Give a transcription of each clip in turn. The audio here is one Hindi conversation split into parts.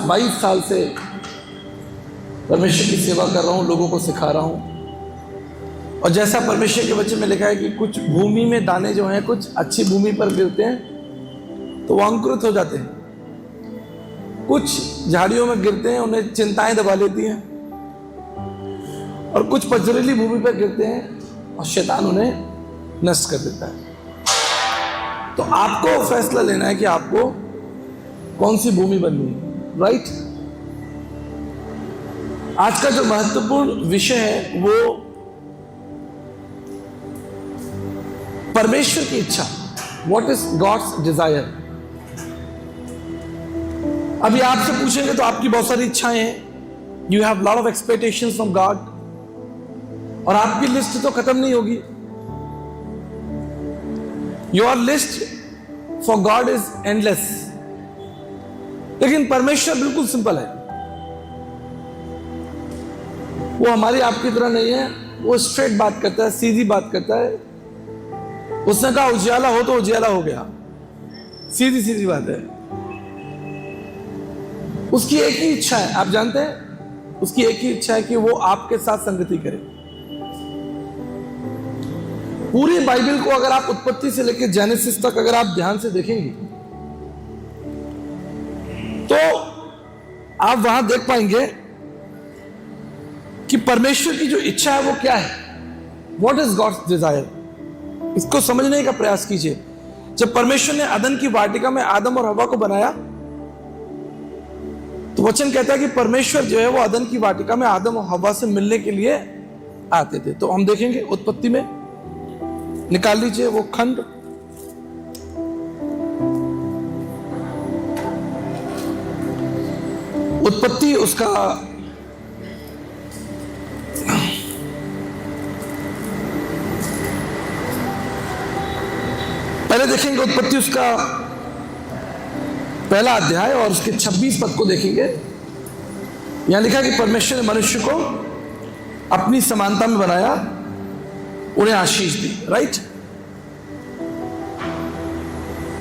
22 साल से परमेश्वर की सेवा कर रहा हूँ, लोगों को सिखा रहा हूँ। और जैसा परमेश्वर के वचन में लिखा है कि कुछ भूमि में दाने जो हैं कुछ अच्छी भूमि पर गिरते हैं तो वो अंकुरित हो जाते हैं, कुछ झाड़ियों में गिरते हैं उन्हें चिंताएं दबा लेती हैं, और कुछ पथरीली भूमि पर गिरते हैं और शैतान उन्हें नष्ट कर देता है। तो आपको फैसला लेना है कि आपको कौन सी भूमि बननी है, राइट। आज का जो महत्वपूर्ण विषय है वो परमेश्वर की इच्छा, व्हाट इज गॉड्स डिजायर। अभी आपसे पूछेंगे तो आपकी बहुत सारी इच्छाएं हैं, you have lot of expectations from God, और आपकी लिस्ट तो खत्म नहीं होगी। Your list for God is endless. लेकिन परमेश्वर बिल्कुल सिंपल है, वो हमारी आपकी तरह नहीं है, वो स्ट्रेट बात करता है, सीधी बात करता है। उसने कहा उजियाला हो तो उजियाला हो गया, सीधी सीधी बात है। उसकी एक ही इच्छा है, आप जानते हैं, उसकी एक ही इच्छा है कि वो आपके साथ संगति करे। पूरी बाइबल को अगर आप उत्पत्ति से लेकर जेनेसिस तक अगर आप ध्यान से देखेंगे तो आप वहां देख पाएंगे कि परमेश्वर की जो इच्छा है वो क्या है, व्हाट इज गॉड्स डिजायर। इसको समझने का प्रयास कीजिए। जब परमेश्वर ने अदन की वाटिका में आदम और हवा को बनाया तो वचन कहता है कि परमेश्वर जो है वो अदन की वाटिका में आदम और हवा से मिलने के लिए आते थे। तो हम देखेंगे उत्पत्ति में, निकाल लीजिए वो खंड, उत्पत्ति उसका पहले देखेंगे, उत्पत्ति उसका पहला अध्याय और उसके 26 पद को देखेंगे। यहां लिखा कि परमेश्वर ने मनुष्य को अपनी समानता में बनाया, उन्हें आशीष दी, राइट।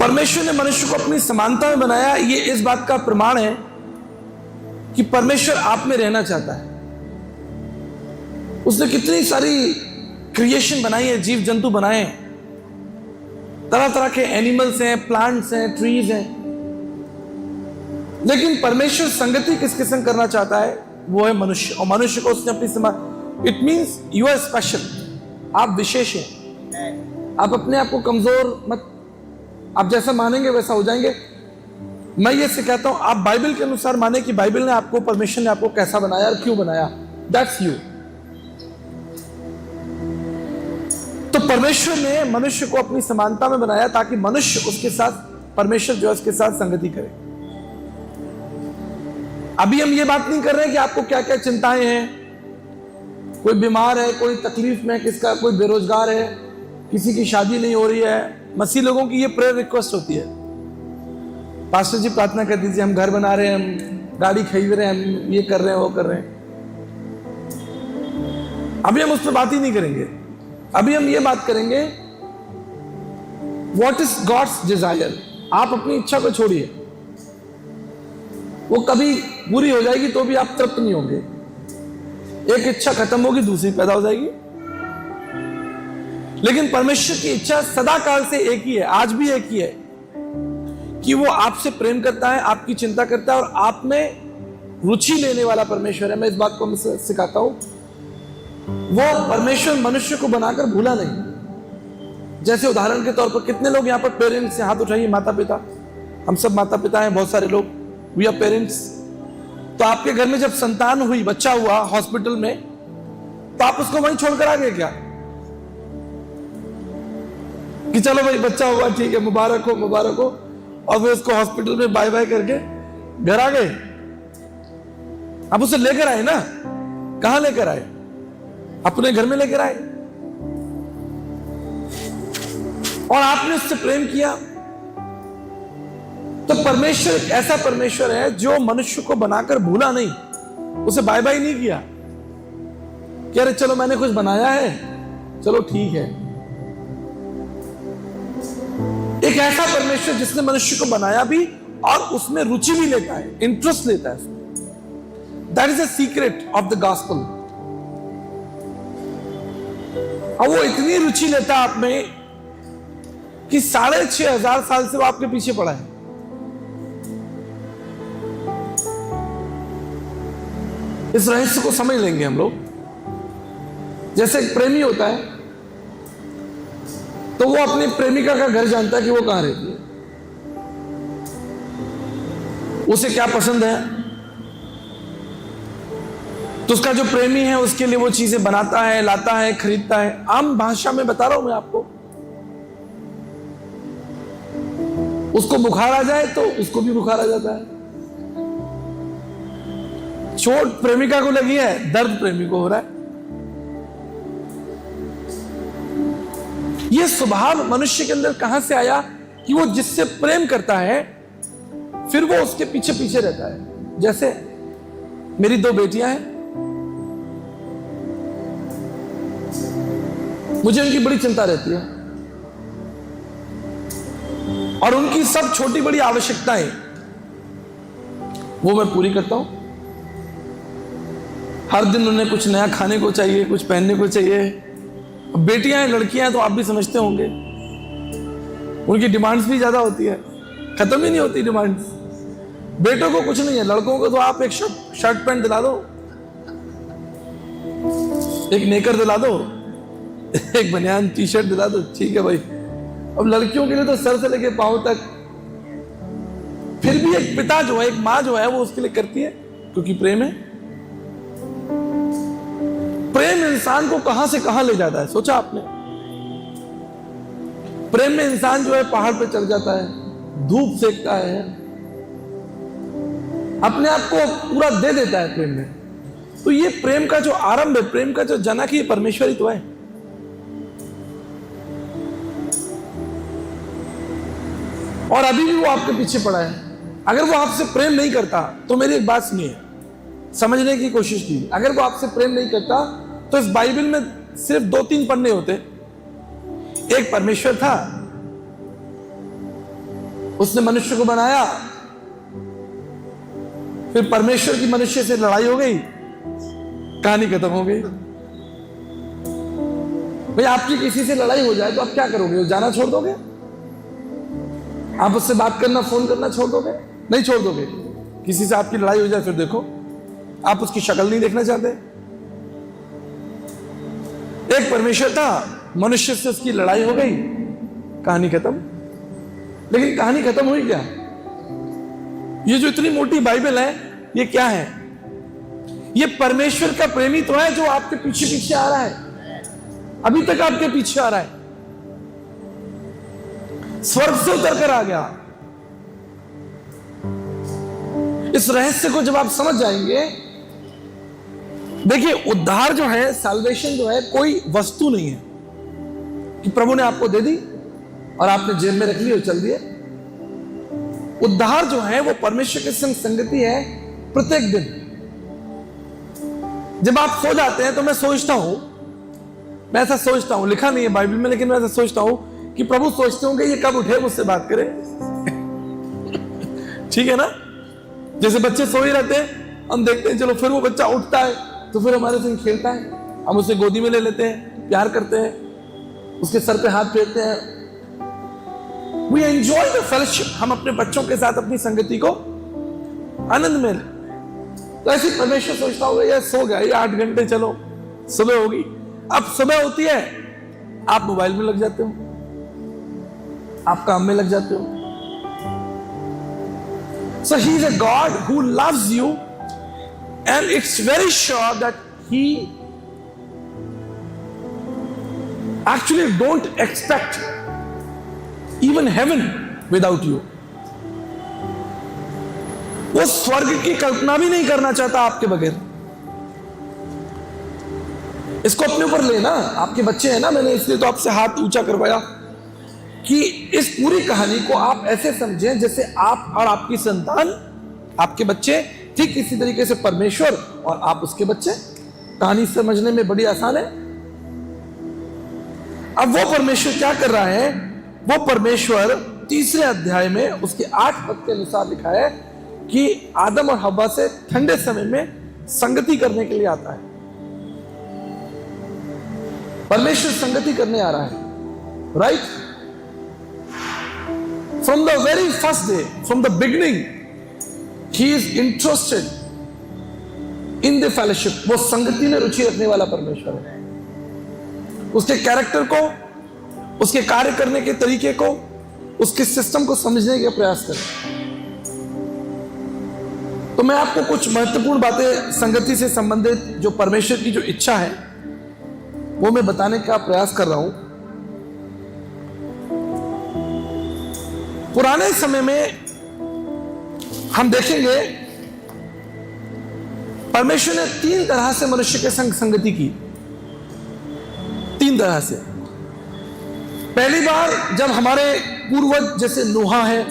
परमेश्वर ने मनुष्य को अपनी समानता में बनाया, ये इस बात का प्रमाण है कि परमेश्वर आप में रहना चाहता है। उसने कितनी सारी क्रिएशन बनाई है, जीव जंतु बनाए हैं, तरह तरह के एनिमल्स हैं, प्लांट्स हैं, ट्रीज हैं, लेकिन परमेश्वर संगति किसके संग करना चाहता है, वो है मनुष्य। और मनुष्य को उसने अपनी समान, it means you are special, आप विशेष हैं। आप अपने आप को कमजोर मत, आप जैसा मानेंगे वैसा हो जाएंगे। मैं ये सिखाता हूं, आप बाइबल के अनुसार माने कि बाइबल ने आपको, परमेश्वर ने आपको कैसा बनाया और क्यों बनाया, दैट्स यू। तो परमेश्वर ने मनुष्य को अपनी समानता में बनाया ताकि मनुष्य उसके साथ, परमेश्वर जो है उसके साथ संगति करे। अभी हम ये बात नहीं कर रहे हैं कि आपको क्या क्या चिंताएं हैं, कोई बीमार है, कोई तकलीफ में, किसका कोई बेरोजगार है, किसी की शादी नहीं हो रही है। मसीह लोगों की ये प्रेयर रिक्वेस्ट होती है, पास्टर जी प्रार्थना कर दीजिए, हम घर बना रहे हैं, हम गाड़ी खरीद रहे हैं, हम ये कर रहे हैं, वो कर रहे हैं। अभी हम उस पर बात ही नहीं करेंगे। अभी हम ये बात करेंगे व्हाट इज गॉड्स डिजायर। आप अपनी इच्छा को छोड़िए, वो कभी पूरी हो जाएगी तो भी आप तृप्त नहीं होंगे। एक इच्छा खत्म होगी, दूसरी पैदा हो जाएगी। लेकिन परमेश्वर की इच्छा सदा काल से एक ही है, आज भी एक ही है, कि वो आपसे प्रेम करता है, आपकी चिंता करता है और आप में रुचि लेने वाला परमेश्वर है। मैं इस बात को सिखाता हूं, वो परमेश्वर मनुष्य को बनाकर भूला नहीं। जैसे उदाहरण के तौर पर कितने लोग यहाँ पर पेरेंट्स से, हाथ उठाइए, माता पिता, हम सब माता पिता हैं, बहुत सारे लोग, वी आर पेरेंट्स। तो आपके घर में जब संतान हुई, बच्चा हुआ हॉस्पिटल में, तो आप उसको वहीं छोड़कर आ गए क्या कि चलो भाई बच्चा हुआ, ठीक है, मुबारक हो मुबारक हो, और फिर उसको हॉस्पिटल में बाय बाय करके घर आ गए? आप उसे लेकर आए ना, कहां लेकर आए? अपने घर में लेकर आए, और आपने उससे प्रेम किया। तो परमेश्वर एक ऐसा परमेश्वर है जो मनुष्य को बनाकर भूला नहीं, उसे बाय बाय नहीं किया कि अरे चलो मैंने कुछ बनाया है, चलो ठीक है। एक ऐसा परमेश्वर जिसने मनुष्य को बनाया भी और उसमें रुचि भी लेता है, इंटरेस्ट लेता है उसमें। That is the secret of the gospel. और वो इतनी रुचि लेता है आप में कि 6,500 साल से वो आपके पीछे पड़ा है। इस रहस्य को समझ लेंगे हम लोग। जैसे एक प्रेमी होता है तो वो अपनी प्रेमिका का घर जानता है कि वो कहां रहती है, उसे क्या पसंद है, तो उसका जो प्रेमी है उसके लिए वो चीजें बनाता है, लाता है, खरीदता है। आम भाषा में बता रहा हूं मैं आपको। उसको बुखार आ जाए तो उसको भी बुखार आ जाता है। चोट प्रेमिका को लगी है, दर्द प्रेमी को हो रहा है। यह स्वभाव मनुष्य के अंदर कहां से आया कि वो जिससे प्रेम करता है फिर वो उसके पीछे पीछे रहता है। जैसे मेरी 2 बेटियां हैं, मुझे उनकी बड़ी चिंता रहती है और उनकी सब छोटी बड़ी आवश्यकताएं वो मैं पूरी करता हूं। हर दिन उन्हें कुछ नया खाने को चाहिए, कुछ पहनने को चाहिए। अब बेटियां हैं, लड़कियां हैं तो आप भी समझते होंगे, उनकी डिमांड्स भी ज्यादा होती है, खत्म ही नहीं होती डिमांड्स। बेटों को कुछ नहीं है, लड़कों को तो आप एक शर्ट पैंट दिला दो, एक नेकर दिला दो, एक बनियान टी शर्ट दिला दो, ठीक है भाई। अब लड़कियों के लिए तो सर से लेके पांव तक। फिर भी एक पिता जो है, एक मां जो है, वो उसके लिए करती है क्योंकि प्रेम है। प्रेम इंसान को कहां से कहां ले जाता है, सोचा आपने? प्रेम में इंसान जो है पहाड़ पे चढ़ जाता है, धूप सेकता है, अपने आप को पूरा दे देता है प्रेम में। तो ये प्रेम का जो आरंभ है, प्रेम का जो जनक है, परमेश्वर ही तो है। और अभी भी वो आपके पीछे पड़ा है। अगर वो आपसे प्रेम नहीं करता तो मेरी एक बात सुनिए, समझने की कोशिश कीजिए। अगर वो आपसे प्रेम नहीं करता तो इस बाइबल में सिर्फ 2-3 पन्ने होते। एक परमेश्वर था, उसने मनुष्य को बनाया, फिर परमेश्वर की मनुष्य से लड़ाई हो गई, कहानी खत्म हो गई। भाई आपकी किसी से लड़ाई हो जाए तो आप क्या करोगे? जाना छोड़ दोगे? आप उससे बात करना, फोन करना छोड़ दोगे? नहीं छोड़ दोगे। किसी से आपकी लड़ाई हो जाए फिर देखो, आप उसकी शक्ल नहीं देखना चाहते। एक परमेश्वर था, मनुष्य से उसकी लड़ाई हो गई, कहानी खत्म। लेकिन कहानी खत्म हुई क्या? ये जो इतनी मोटी बाइबल है, ये क्या है? ये परमेश्वर का प्रेमी तो है जो आपके पीछे पीछे आ रहा है, अभी तक आपके पीछे आ रहा है, स्वर्ग से उतर कर आ गया। इस रहस्य को जब आप समझ जाएंगे, देखिए उद्धार जो है, सैल्वेशन जो है, कोई वस्तु नहीं है कि प्रभु ने आपको दे दी और आपने जेब में रख ली और चल दिए। उद्धार जो है वो परमेश्वर के संग संगति है प्रत्येक दिन। जब आप सो जाते हैं तो मैं सोचता हूं, मैं ऐसा सोचता हूं, लिखा नहीं है बाइबल में, लेकिन मैं ऐसा सोचता हूं कि प्रभु सोचते होंगे ये कब उठे मुझसे बात करे। ठीक है ना? जैसे बच्चे सो ही रहते हैं, हम देखते हैं, चलो फिर वो बच्चा उठता है तो फिर हमारे संग खेलता है, हम उसे गोदी में ले लेते हैं, प्यार करते हैं, उसके सर पे हाथ फेरते हैं। We enjoy the fellowship। हम अपने बच्चों के साथ अपनी संगति को आनंद में। तो ऐसे परमेश्वर सोचता होगा ये सो गया, ये 8 घंटे, चलो सुबह होगी। अब सुबह होती है, आप मोबाइल में लग जाते हो, आप काम में लग जाते हो। So he is a God who loves you, and it's very sure that he actually don't expect even heaven without you। वो स्वर्ग की कल्पना भी नहीं करना चाहता आपके बगैर। इसको अपने ऊपर लेना, आपके बच्चे हैं ना, मैंने इसलिए तो आपसे हाथ ऊंचा करवाया कि इस पूरी कहानी को आप ऐसे समझें जैसे आप और आपकी संतान, आपके बच्चे ठीक इसी तरीके से परमेश्वर और आप उसके बच्चे। कहानी समझने में बड़ी आसान है। अब वो परमेश्वर क्या कर रहा है? वो परमेश्वर 3 अध्याय में उसके 8 पद के अनुसार लिखा है कि आदम और हव्वा से ठंडे समय में संगति करने के लिए आता है। परमेश्वर संगति करने आ रहा है, right? From the very first day, from the beginning, he is interested in the fellowship. वो संगति में रुचि रखने वाला परमेश्वर है। उसके कैरेक्टर को, उसके कार्य करने के तरीके को, उसके सिस्टम को समझने का प्रयास करें। तो मैं आपको कुछ महत्वपूर्ण बातें संगति से संबंधित, जो परमेश्वर की जो इच्छा है, वो मैं बताने का प्रयास कर रहा हूं। पुराने समय में हम देखेंगे परमेश्वर ने 3 तरह से मनुष्य के संग संगति की। 3 तरह से। पहली बार जब हमारे पूर्वज जैसे नूहा है,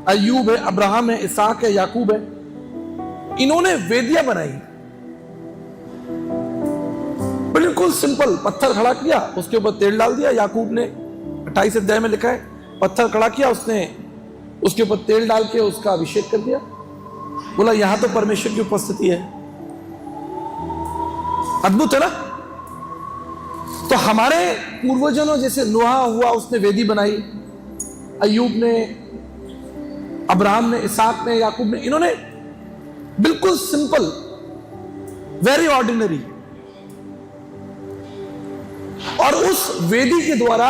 अय्यूब है, अब्राहम है, इसहाक है, याकूब है, इन्होंने वेदियां बनाई। बिल्कुल सिंपल, पत्थर खड़ा किया, उसके ऊपर तेल डाल दिया। याकूब ने 28 अध्याय में लिखा है, पत्थर खड़ा किया, उसने उसके ऊपर तेल डाल के उसका अभिषेक कर दिया। बोला यहां तो परमेश्वर की उपस्थिति है। अद्भुत है ना? तो हमारे पूर्वजों ने, जैसे नूहा हुआ, उसने वेदी बनाई, अय्यूब ने, अब्राहम ने, इसहाक ने, याकूब ने, इन्होंने बिल्कुल सिंपल, वेरी ऑर्डिनरी, और उस वेदी के द्वारा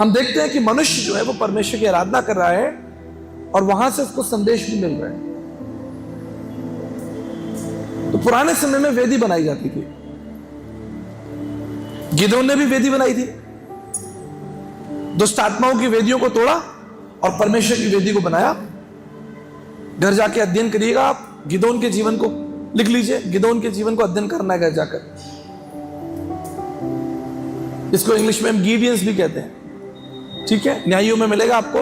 हम देखते हैं कि मनुष्य जो है वो परमेश्वर की आराधना कर रहा है और वहां से उसको संदेश भी मिल रहा है। तो पुराने समय में वेदी बनाई जाती थी। गिदोन ने भी वेदी बनाई थी। दुष्ट आत्माओं की वेदियों को तोड़ा और परमेश्वर की वेदी को बनाया। घर जाके अध्ययन करिएगा आप, गिदोन के जीवन को लिख लीजिए। गिदोन के जीवन को अध्ययन करना है घर जाकर। इसको इंग्लिश में हम गिडियंस भी कहते हैं, ठीक है? न्यायियों में मिलेगा आपको,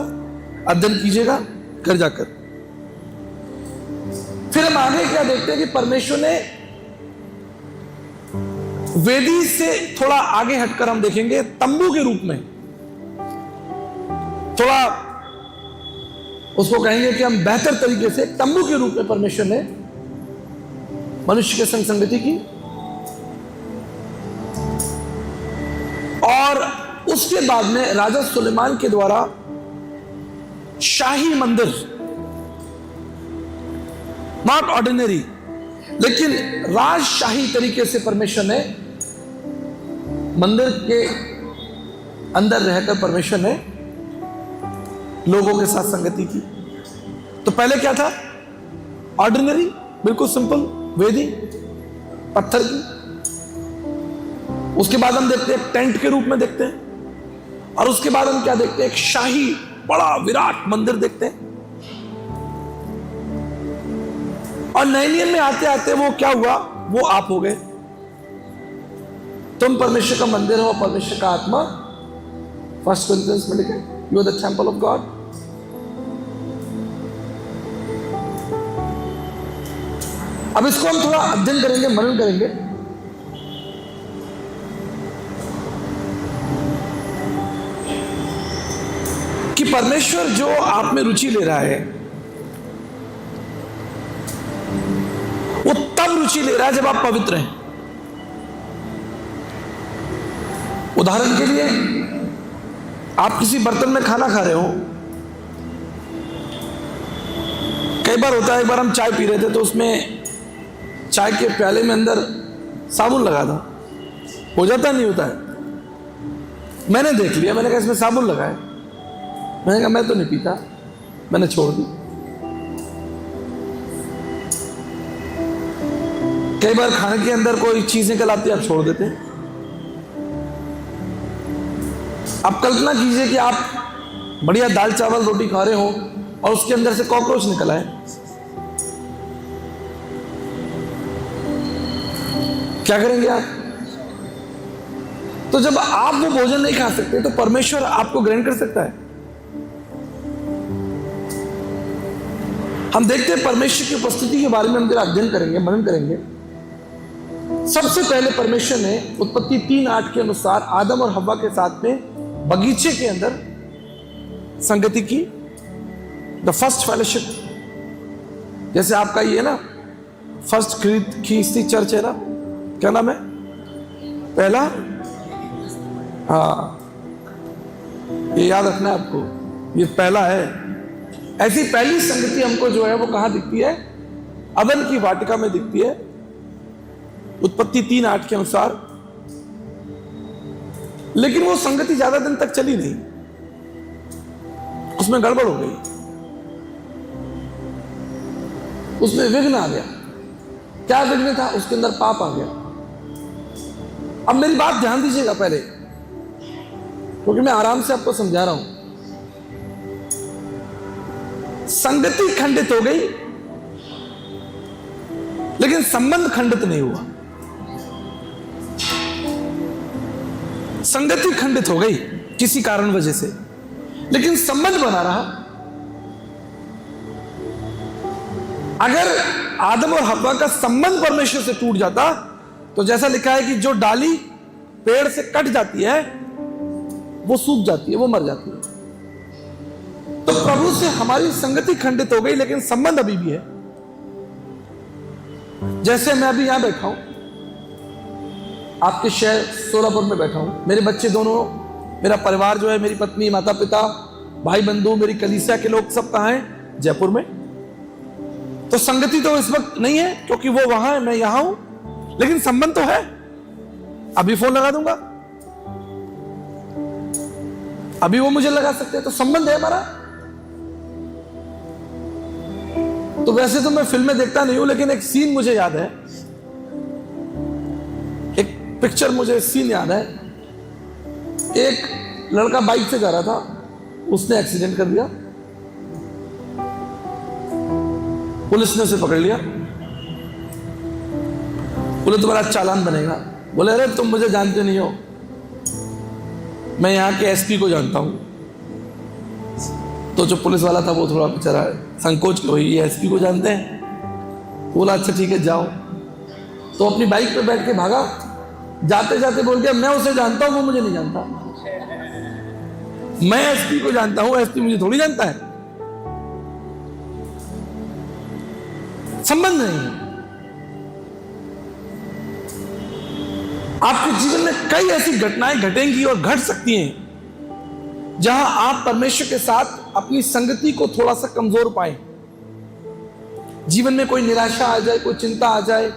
अध्ययन कीजिएगा घर जाकर। फिर हम आगे क्या देखते हैं कि परमेश्वर ने वेदी से थोड़ा आगे हटकर हम देखेंगे तंबू के रूप में, थोड़ा उसको कहेंगे कि हम बेहतर तरीके से तंबू के रूप में परमेश्वर ने मनुष्य के संग संगति की। और उसके बाद में राजा सुलेमान के द्वारा शाही मंदिर, नॉट ऑर्डिनरी, लेकिन राजशाही तरीके से परमेश्वर ने मंदिर के अंदर रहकर परमेश्वर ने लोगों के साथ संगति की। तो पहले क्या था? ऑर्डिनरी, बिल्कुल सिंपल वेदी पत्थर की। उसके बाद हम देखते हैं टेंट के रूप में देखते हैं, और उसके बाद हम क्या देखते हैं? एक शाही बड़ा विराट मंदिर देखते हैं। और नए नियम में आते आते वो क्या हुआ? वो आप हो गए। तुम परमेश्वर का मंदिर हो, परमेश्वर का आत्मा। 1 कोरिन्थियंस में लिखे, you are the temple of God. अब इसको हम थोड़ा अध्ययन करेंगे, मनन करेंगे। कि परमेश्वर जो आप में रुचि ले रहा है, वो तब रुचि ले रहा है जब आप पवित्र हैं। उदाहरण के लिए, आप किसी बर्तन में खाना खा रहे हो। कई बार होता है, एक बार हम चाय पी रहे थे तो उसमें चाय के प्याले में अंदर साबुन लगा था। हो जाता नहीं होता है? मैंने देख लिया, मैंने कहा इसमें साबुन लगा है। मैंने कहा मैं तो नहीं पीता, मैंने छोड़ दी। कई बार खाने के अंदर कोई चीज निकल आती है, आप छोड़ देते हैं। आप कल्पना कीजिए कि आप बढ़िया दाल चावल रोटी खा रहे हो और उसके अंदर से कॉकरोच निकल आए, क्या करेंगे आप? तो जब आप वो भोजन नहीं खा सकते तो परमेश्वर आपको ग्रहण कर सकता है? हम देखते हैं परमेश्वर की उपस्थिति के बारे में हम जरा अध्ययन करेंगे, मनन करेंगे। सबसे पहले परमेश्वर ने उत्पत्ति 3:8 के अनुसार आदम और हव्वा के साथ में बगीचे के अंदर संगति की, द फर्स्ट फेलोशिप। जैसे आपका ये ना फर्स्ट ख्रीस्ती चर्च है ना, क्या नाम है पहला? हाँ, ये याद रखना है आपको, ये पहला है। ऐसी पहली संगति हमको जो है वो कहां दिखती है? अदन की वाटिका में दिखती है, उत्पत्ति 3:8 के अनुसार। लेकिन वो संगति ज्यादा दिन तक चली नहीं, उसमें गड़बड़ हो गई, उसमें विघ्न आ गया। क्या विघ्न था? उसके अंदर पाप आ गया। अब मेरी बात ध्यान दीजिएगा पहले, क्योंकि मैं आराम से आपको समझा रहा हूं। संगति खंडित हो गई, लेकिन संबंध खंडित नहीं हुआ। संगति खंडित हो गई किसी कारण वजह से, लेकिन संबंध बना रहा। अगर आदम और हव्वा का संबंध परमेश्वर से टूट जाता, तो जैसा लिखा है कि जो डाली पेड़ से कट जाती है वो सूख जाती है, वो मर जाती है। तो प्रभु से हमारी संगति खंडित हो गई, लेकिन संबंध अभी भी है। जैसे मैं अभी यहां बैठा हूं, आपके शहर सोलापुर में बैठा हूं, मेरे बच्चे दोनों, मेरा परिवार जो है, मेरी पत्नी, माता पिता, भाई बंधु, मेरी कलीसिया के लोग सब कहां हैं? जयपुर में। तो संगति तो इस वक्त नहीं है, क्योंकि वो वहां है, मैं यहां हूं, लेकिन संबंध तो है। अभी फोन लगा दूंगा, अभी वो मुझे लगा सकते हैं, तो संबंध है हमारा। तो वैसे तो मैं फिल्में देखता नहीं हूं, लेकिन एक सीन मुझे याद है, एक पिक्चर मुझे सीन याद है। एक लड़का बाइक से जा रहा था, उसने एक्सीडेंट कर दिया, पुलिस ने उसे पकड़ लिया। बोले तुम्हारा चालान बनेगा। बोले अरे तुम मुझे जानते नहीं हो, मैं यहाँ के एसपी को जानता हूँ। तो जो पुलिस वाला था वो थोड़ा बेचारा संकोच के, ये एसपी को जानते हैं? बोला अच्छा ठीक है जाओ। तो अपनी बाइक पे बैठ के भागा, जाते जाते बोल गया मैं उसे जानता हूँ, वो मुझे नहीं जानता। मैं एसपी को जानता हूँ, एसपी मुझे थोड़ी जानता है। संबंध नहीं है। आपके जीवन में कई ऐसी घटनाएं घटेंगी और घट सकती हैं जहां आप परमेश्वर के साथ अपनी संगति को थोड़ा सा कमजोर पाएं। जीवन में कोई निराशा आ जाए, कोई चिंता आ जाए,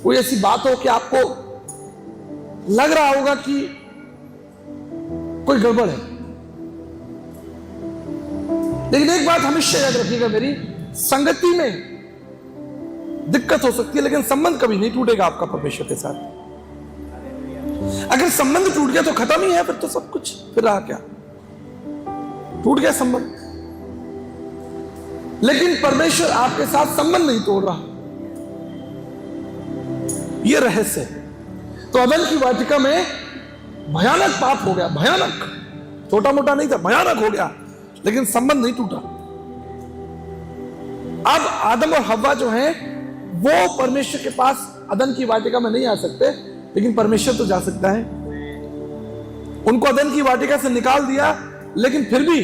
कोई ऐसी बात हो कि आपको लग रहा होगा कि कोई गड़बड़ है। लेकिन एक बात हमेशा याद रखिएगा, मेरी संगति में दिक्कत हो सकती है, लेकिन संबंध कभी नहीं टूटेगा आपका परमेश्वर के साथ। अगर संबंध टूट गया तो खत्म ही है, फिर तो सब कुछ, फिर रहा क्या? टूट गया संबंध। लेकिन परमेश्वर आपके साथ संबंध नहीं तोड़ रहा, यह रहस्य है। तो अदन की वाटिका में भयानक पाप हो गया, भयानक, छोटा मोटा नहीं था, भयानक हो गया, लेकिन संबंध नहीं टूटा। अब आदम और हव्वा जो हैं वो परमेश्वर के पास अदन की वाटिका में नहीं आ सकते, लेकिन परमेश्वर तो जा सकता है। उनको अदन की वाटिका से निकाल दिया, लेकिन फिर भी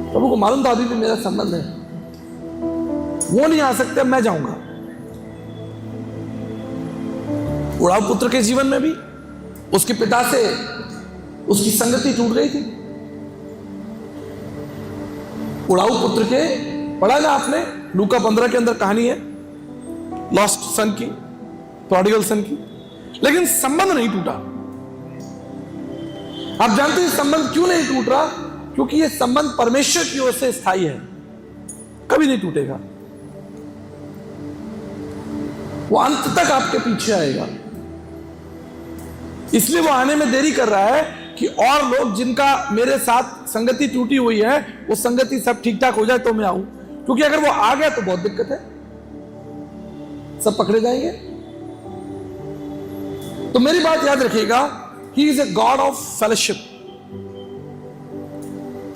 प्रभु को मालूम था अभी भी मेरा संबंध है, वो नहीं आ सकते, मैं जाऊंगा। उड़ाऊ पुत्र के जीवन में भी उसके पिता से उसकी संगति टूट गई थी। उड़ाऊ पुत्र के, पढ़ा ना आपने, लूका 15 के अंदर कहानी है लॉस्ट सन की, प्रोडिगल सन की, लेकिन संबंध नहीं टूटा। आप जानते हैं संबंध क्यों नहीं टूट रहा? क्योंकि यह संबंध परमेश्वर की ओर से स्थायी है, कभी नहीं टूटेगा। वो अंत तक आपके पीछे आएगा। इसलिए वो आने में देरी कर रहा है कि और लोग जिनका मेरे साथ संगति टूटी हुई है, वो संगति सब ठीक ठाक हो जाए तो मैं आऊं। क्योंकि अगर वो आ गया तो बहुत दिक्कत है, सब पकड़े जाएंगे। तो मेरी बात याद रखिएगा, he is a god of fellowship.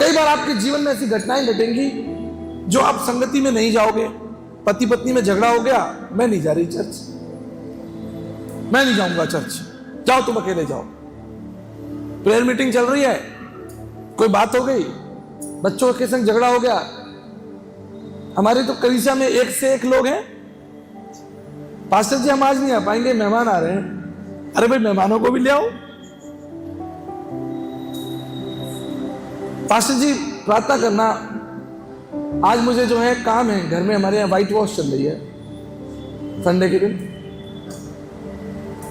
कई बार आपके जीवन में ऐसी घटनाएं घटेंगी जो आप संगति में नहीं जाओगे। पति पत्नी में झगड़ा हो गया, मैं नहीं जा रही चर्च, मैं नहीं जाऊंगा चर्च, जाओ तुम अकेले जाओ। प्रेयर मीटिंग चल रही है, कोई बात हो गई, बच्चों के संग झगड़ा हो गया। हमारे तो कलीसिया में एक से एक लोग हैं, पास्टर जी हम आज नहीं आ पाएंगे, मेहमान आ रहे हैं। अरे भाई मेहमानों को भी ले आओ। पास्टर जी प्रार्थना करना, आज मुझे जो है काम है घर में, हमारे यहाँ व्हाइट वॉश चल रही है संडे के दिन।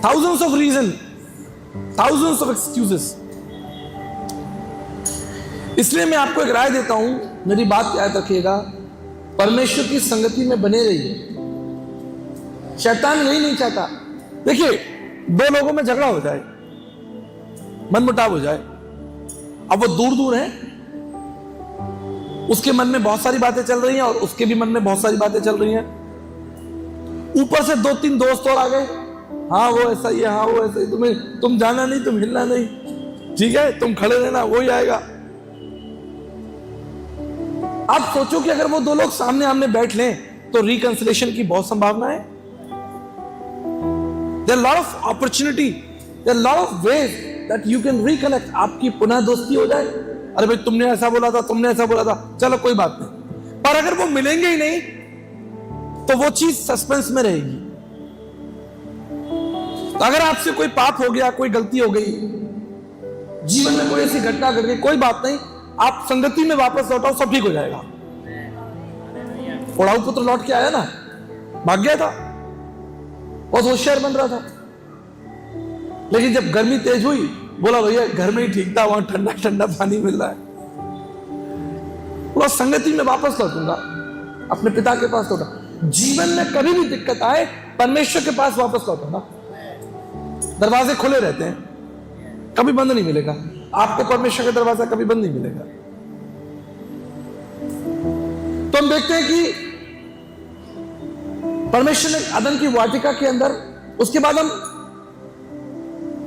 thousands of reasons, thousands of excuses। इसलिए मैं आपको एक राय देता हूं, मेरी बात याद रखिएगा, परमेश्वर की संगति में बने रहिए। शैतान यही नहीं चाहता। देखिए, दो लोगों में झगड़ा हो जाए, मनमुटाव हो जाए, अब वो दूर दूर हैं, उसके मन में बहुत सारी बातें चल रही हैं और उसके भी मन में बहुत सारी बातें चल रही हैं। ऊपर से दो तीन दोस्त और आ गए, हाँ वो ऐसा ही है, हाँ वो ऐसा ही, तुम जाना नहीं, तुम हिलना नहीं, ठीक है, तुम खड़े रहना, वो ही आएगा। आप सोचो कि अगर वो दो लोग सामने आमने बैठ लें तो रिकंसिलेशन की बहुत संभावना है। There are lot of opportunity, there are lot of ways that you can reconnect। आपकी पुनः दोस्ती हो जाए। अरे भाई तुमने ऐसा बोला था, तुमने ऐसा बोला था, चलो कोई बात नहीं। पर अगर वो मिलेंगे ही नहीं तो वो चीज सस्पेंस में रहेगी। तो अगर आपसे कोई पाप हो गया, कोई गलती हो गई, जीवन में कोई ऐसी घटना घट गई, कोई बात नहीं, आप संगति में वापस लौटाओ, सब ठीक हो जाएगा। उड़ाऊ पुत्र लौट के आया ना, भाग गया था, बहुत होशियार बन रहा था, लेकिन जब गर्मी तेज हुई बोला भैया घर में ही ठीक था, वहां ठंडा ठंडा पानी मिल रहा है, बोला संगति में वापस लौटूंगा, अपने पिता के पास लौटा। जीवन में कभी भी दिक्कत आए परमेश्वर के पास वापस लौटूंगा। दरवाजे खुले रहते हैं, कभी बंद नहीं मिलेगा आपको, परमेश्वर का दरवाजा कभी बंद नहीं मिलेगा। तो हम देखते हैं कि परमेश्वर ने अदन की वाटिका के अंदर, उसके बाद हम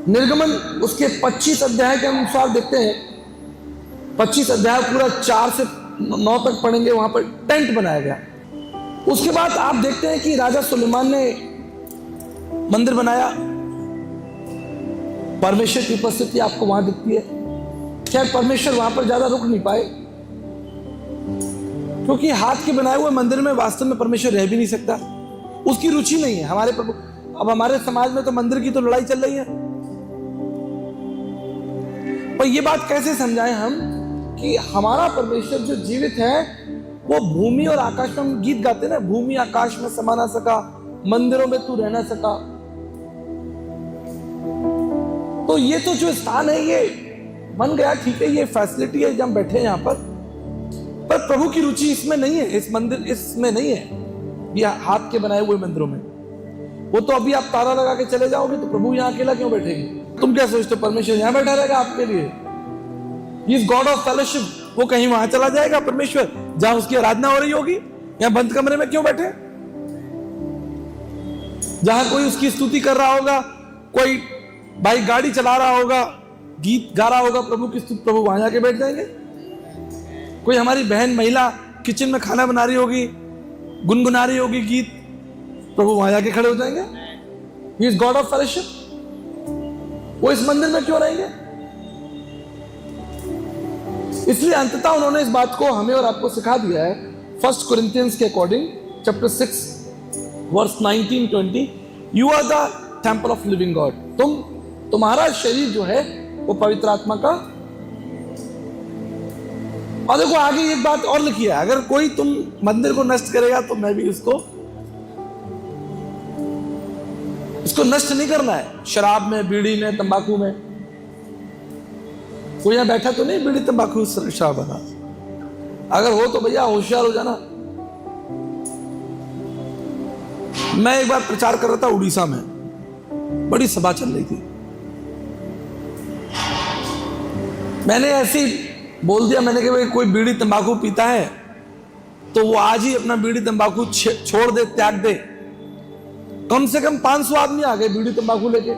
निर्गमन उसके 25 अध्याय के अनुसार देखते हैं, 25 अध्याय पूरा 4 से 9 तक पढ़ेंगे, वहां पर टेंट बनाया गया। उसके बाद आप देखते हैं कि राजा सुलेमान ने मंदिर बनाया, परमेश्वर की उपस्थिति आपको वहां दिखती है। खैर परमेश्वर वहां पर ज्यादा रुक नहीं पाए, क्योंकि हाथ के बनाए हुए मंदिर में वास्तव में परमेश्वर रह भी नहीं सकता, उसकी रुचि नहीं है हमारे प्रभु। अब हमारे समाज में तो मंदिर की तो लड़ाई चल रही है, पर ये बात कैसे समझाएं हम कि हमारा परमेश्वर जो जीवित है वो भूमि और आकाश में, हम गीत गाते ना, भूमि आकाश में समा ना सका, मंदिरों में तू रह ना सका। तो ये तो जो स्थान है ये बन गया, ठीक है, ये फैसिलिटी है जब हम बैठे हैं यहाँ पर प्रभु की रुचि इसमें नहीं है, इस मंदिर इसमें नहीं है, ये हाथ के बनाए हुए मंदिरों में। वो तो अभी आप ताला लगा के चले जाओगे तो प्रभु यहाँ अकेला क्यों बैठेगी? तुम क्या सोचते हो परमेश्वर यहाँ बैठा रहेगा आपके लिए? He is God of fellowship, वो कहीं वहां चला जाएगा परमेश्वर जहां उसकी आराधना हो रही होगी? यहाँ बंद कमरे में क्यों बैठे? जहां कोई उसकी स्तुति कर रहा होगा, कोई भाई गाड़ी चला रहा होगा, गीत गा रहा होगा प्रभु की स्तुति, प्रभु वहां जाके बैठ जाएंगे। कोई हमारी बहन महिला किचन में खाना बना रही होगी, गुनगुना रही होगी गीत, प्रभु वहां जाके खड़े हो जाएंगे। He is God of fellowship, वो इस मंदिर में क्यों रहेंगे? इसलिए अंततः उन्होंने इस बात को हमें और आपको सिखा दिया है। 1 Corinthians के according chapter 6 verse 19-20, you are the temple of living God. तुम्हारा शरीर जो है वो पवित्र आत्मा का। और देखो आगे एक बात और लिखी है, अगर कोई तुम मंदिर को नष्ट करेगा तो मैं भी इसको नष्ट नहीं करना है। शराब में, बीड़ी में, तंबाकू में, कोई यहां बैठा तो नहीं बीड़ी तंबाकू शराब वाला? अगर हो तो भैया होशियार हो जाना। मैं एक बार प्रचार कर रहा था उड़ीसा में, बड़ी सभा चल रही थी, मैंने ऐसे ही बोल दिया, मैंने कहा कोई बीड़ी तंबाकू पीता है तो वो आज ही अपना बीड़ी तंबाकू छोड़ दे, त्याग दे। कम से कम 500 आदमी आ गए बीड़ी तंबाकू लेके,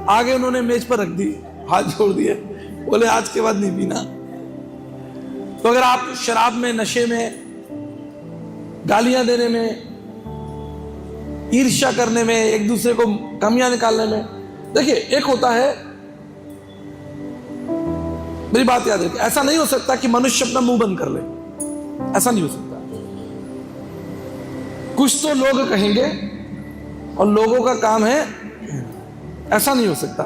आगे उन्होंने मेज पर रख दी, हाथ जोड़ दिए, बोले आज के बाद नहीं पीना। तो अगर आप शराब में, नशे में, गालियां देने में, ईर्ष्या करने में, एक दूसरे को कमियां निकालने में, देखिए एक होता है मेरी बात याद रखिए, ऐसा नहीं हो सकता कि मनुष्य अपना मुंह बंद कर ले, ऐसा नहीं हो सकता। कुछ तो लोग कहेंगे और लोगों का काम है, ऐसा नहीं हो सकता।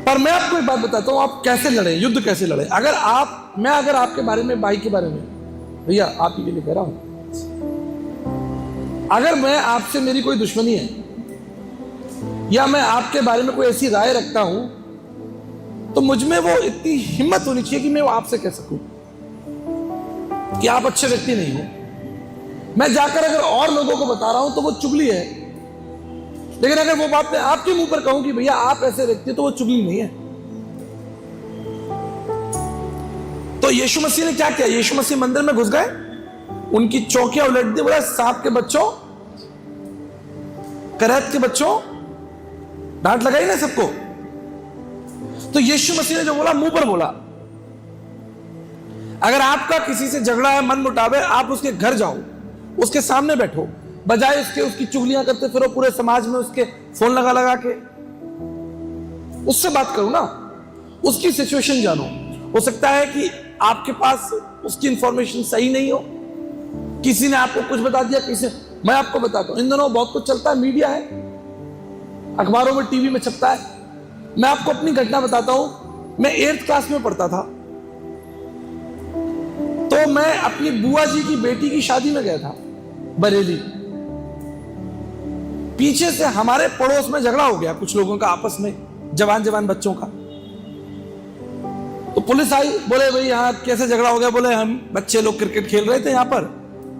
पर मैं आपको एक बात बताता हूं, आप कैसे लड़े, युद्ध कैसे लड़े। अगर आपके बारे में, भाई के बारे में, भैया आप ही के लिए कह रहा हूं, अगर मैं आपसे, मेरी कोई दुश्मनी है या मैं आपके बारे में कोई ऐसी राय रखता हूं, तो मुझ में वो इतनी हिम्मत होनी चाहिए कि मैं वो आपसे कह सकूं कि आप अच्छे व्यक्ति नहीं हो। मैं जाकर अगर और लोगों को बता रहा हूं तो वो चुगली है, लेकिन अगर वो बात मैं आपके मुंह पर कहूं कि भैया आप ऐसे व्यक्ति, तो वो चुगली नहीं है। तो यीशु मसीह ने क्या किया? यीशु मसीह मंदिर में घुस गए, उनकी चौकियां उलट दी, बोला सांप के बच्चों, करैत के बच्चों, डांट लगाई ना सबको। तो यीशु मसीह ने जो बोला, मुंह पर बोला। अगर आपका किसी से झगड़ा है, मन मुटाव है, आप उसके घर जाओ, उसके सामने बैठो, बजाय उसकी चुगलियां करते फिरो पूरे समाज में, उसके फोन लगा के, उससे बात करो ना, उसकी सिचुएशन जानो। हो सकता है कि आपके पास उसकी इंफॉर्मेशन सही नहीं हो, किसी ने आपको कुछ बता दिया, मैं आपको बताता हूं, इन दिनों बहुत कुछ चलता है, मीडिया है, अखबारों में, टीवी में छपता है। मैं आपको अपनी घटना बताता हूं। मैं 8th क्लास में पढ़ता था, तो मैं अपनी बुआ जी की बेटी की शादी में गया था बरेली। पीछे से हमारे पड़ोस में झगड़ा हो गया कुछ लोगों का आपस में, जवान बच्चों का। तो पुलिस आई, बोले भाई यहाँ कैसे झगड़ा हो गया? बोले हम बच्चे लोग क्रिकेट खेल रहे थे, यहाँ पर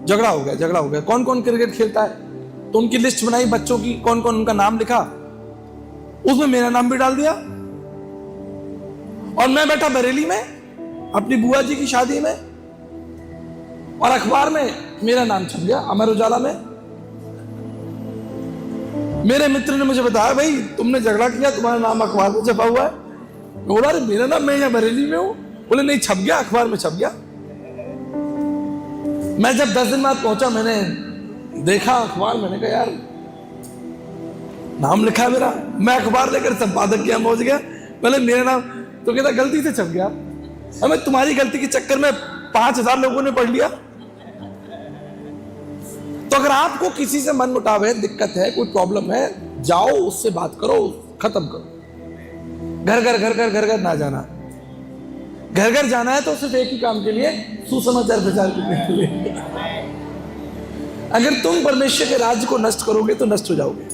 झगड़ा हो गया। कौन कौन क्रिकेट खेलता है? तो उनकी लिस्ट बनाई बच्चों की, कौन कौन उनका नाम लिखा, उसमें मेरा नाम भी डाल दिया। और मैं बैठा बरेली में अपनी बुआ जी की शादी में, और अखबार में मेरा नाम छप गया, अमर उजाला में। मेरे मित्र ने मुझे बताया, भाई तुमने झगड़ा किया, तुम्हारा नाम अखबार में छपा हुआ है। मैं बोला अरे मेरा नाम, मैं यहाँ बरेली में हूं। बोले नहीं, छप गया, अखबार में छप गया। मैं जब 10 दिन बाद पहुंचा, मैंने देखा अखबार, मैंने कहा यार नाम लिखा है मेरा। मैं अखबार लेकर संपादक के यहाँ पहुंच गया, बोले मेरा नाम, तो कहता गलती से छप गया। अब मैं तुम्हारी गलती के चक्कर में 5000 लोगों ने पढ़ लिया। तो अगर आपको किसी से मन मुटाव है, दिक्कत है, कोई प्रॉब्लम है, जाओ उससे बात करो, खत्म करो। घर घर ना जाना। घर जाना है तो सिर्फ एक ही काम के लिए, सुसमाचार प्रचार करने के लिए। अगर तुम परमेश्वर के राज्य को नष्ट करोगे तो नष्ट हो जाओगे।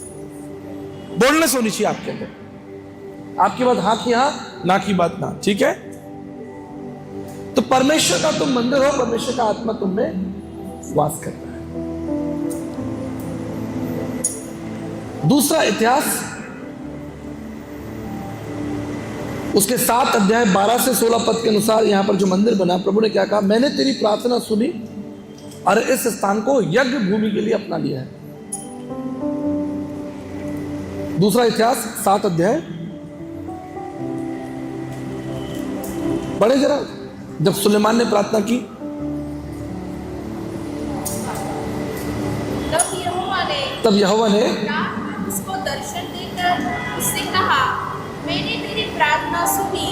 बोलने से होनी चाहिए आपके अंदर, आपकी बात हाँ की हाँ, ना की बात ना, ठीक है? तो परमेश्वर का तुम मंदिर हो, परमेश्वर का आत्मा तुम में वास करता है। दूसरा इतिहास, उसके 7 अध्याय 12 से 16 पद के अनुसार यहां पर जो मंदिर बना, प्रभु ने क्या कहा? मैंने तेरी प्रार्थना सुनी और इस स्थान को यज्ञ भूमि के लिए अपना लिया है। दूसरा इतिहास 7 अध्याय, पढ़े जरा। जब सुलेमान ने प्रार्थना की, तब यहोवा ने उसको दर्शन देकर उससे कहा, मैंने तेरी प्रार्थना सुनी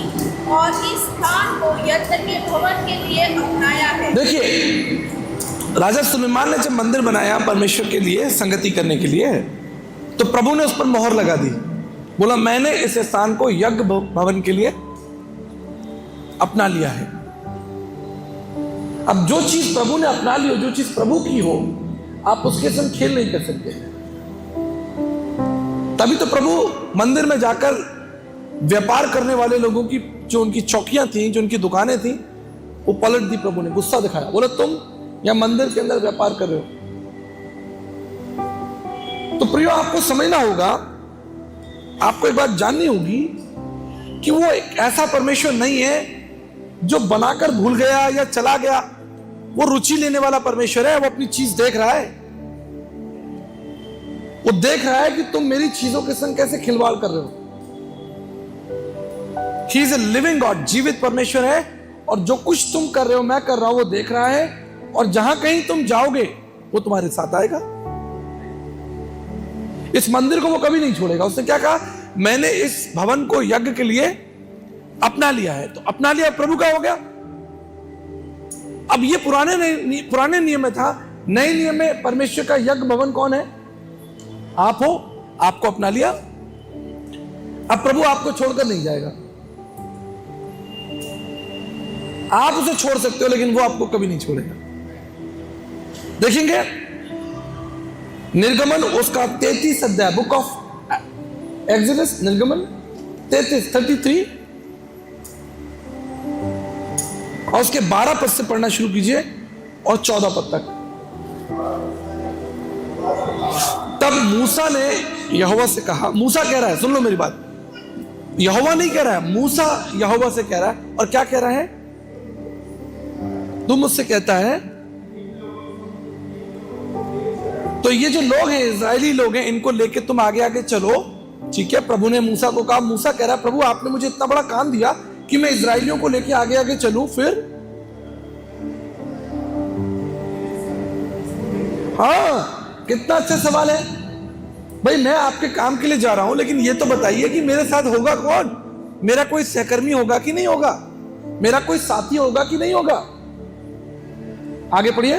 और इस स्थान को यज्ञ के भवन के लिए अपनाया है। देखिए, राजा सुलेमान ने जब मंदिर बनाया परमेश्वर के लिए, संगति करने के लिए, तो प्रभु ने उस पर मोहर लगा दी। बोला मैंने इस स्थान को यज्ञ भवन के लिए अपना लिया है। अब जो चीज प्रभु ने अपना ली हो, जो चीज प्रभु की हो, आप उसके संग खेल नहीं कर सकते। तभी तो प्रभु मंदिर में जाकर व्यापार करने वाले लोगों की जो उनकी चौकियां थी, जो उनकी दुकानें थी, वो पलट दी। प्रभु ने गुस्सा दिखाया, बोले तुम या मंदिर के अंदर व्यापार कर रहे हो। तो प्रियो, आपको समझना होगा, आपको एक बात जाननी होगी कि वो एक ऐसा परमेश्वर नहीं है जो बनाकर भूल गया या चला गया। वो रुचि लेने वाला परमेश्वर है। वो अपनी चीज देख रहा है, वो देख रहा है कि तुम मेरी चीजों के संग कैसे खिलवाड़ कर रहे हो। He is a living God, जीवित परमेश्वर है, और जो कुछ तुम कर रहे हो, मैं कर रहा हूं, वो देख रहा है, और जहां कहीं तुम जाओगे वो तुम्हारे साथ आएगा। इस मंदिर को वो कभी नहीं छोड़ेगा। उसने क्या कहा? मैंने इस भवन को यज्ञ के लिए अपना लिया है, तो अपना लिया प्रभु का हो गया। अब ये पुराने नियम में था, नए नियम में परमेश्वर का यज्ञ भवन कौन है? आप हो, आपको अपना लिया। अब प्रभु आपको छोड़कर नहीं जाएगा। आप उसे छोड़ सकते हो लेकिन वो आपको कभी नहीं छोड़ेगा। देखेंगे निर्गमन उसका 33 अध्याय, बुक ऑफ एक्सोडस, निर्गमन 33 और उसके 12 पद से पढ़ना शुरू कीजिए और 14 पद तक। तब मूसा ने यहोवा से कहा, मूसा कह रहा है, सुन लो मेरी बात, यहोवा नहीं कह रहा है, मूसा यहोवा से कह रहा है। और क्या कह रहा है? तू मुझसे कहता है, तो ये जो लोग हैं, इजरायली लोग हैं, इनको लेके तुम आगे आगे चलो। ठीक है, प्रभु ने मूसा को कहा, मूसा कह रहा है, प्रभु आपने मुझे इतना बड़ा काम दिया कि मैं इजरायलियों को लेके आगे आगे चलूं, फिर हाँ, कितना अच्छा सवाल है भाई। मैं आपके काम के लिए जा रहा हूं, लेकिन ये तो बताइए कि मेरे साथ होगा कौन? मेरा कोई सहकर्मी होगा कि नहीं होगा? मेरा कोई साथी होगा कि नहीं होगा? आगे पढ़िए।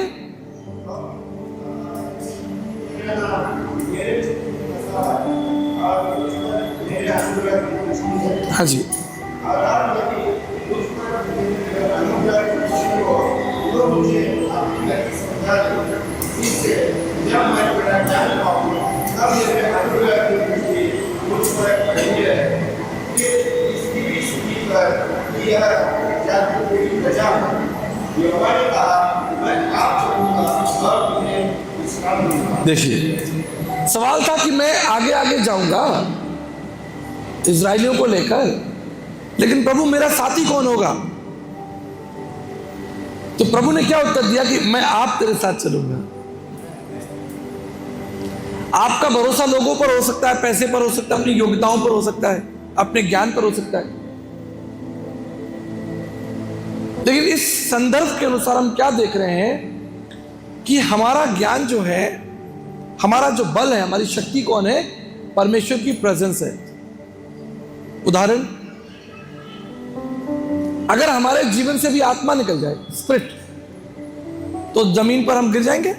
हाँ जी, देखिए सवाल था कि मैं आगे आगे जाऊंगा इजरायलियों को लेकर, लेकिन प्रभु मेरा साथी कौन होगा? तो प्रभु ने क्या उत्तर दिया कि मैं आप तेरे साथ चलूंगा। आपका भरोसा लोगों पर हो सकता है, पैसे पर हो सकता है, अपनी योग्यताओं पर हो सकता है, अपने ज्ञान पर हो सकता है, लेकिन इस संदर्भ के अनुसार हम क्या देख रहे हैं कि हमारा ज्ञान जो है, हमारा जो बल है, हमारी शक्ति कौन है? परमेश्वर की प्रेजेंस है। उदाहरण, अगर हमारे जीवन से भी आत्मा निकल जाए, स्पिरिट, तो जमीन पर हम गिर जाएंगे,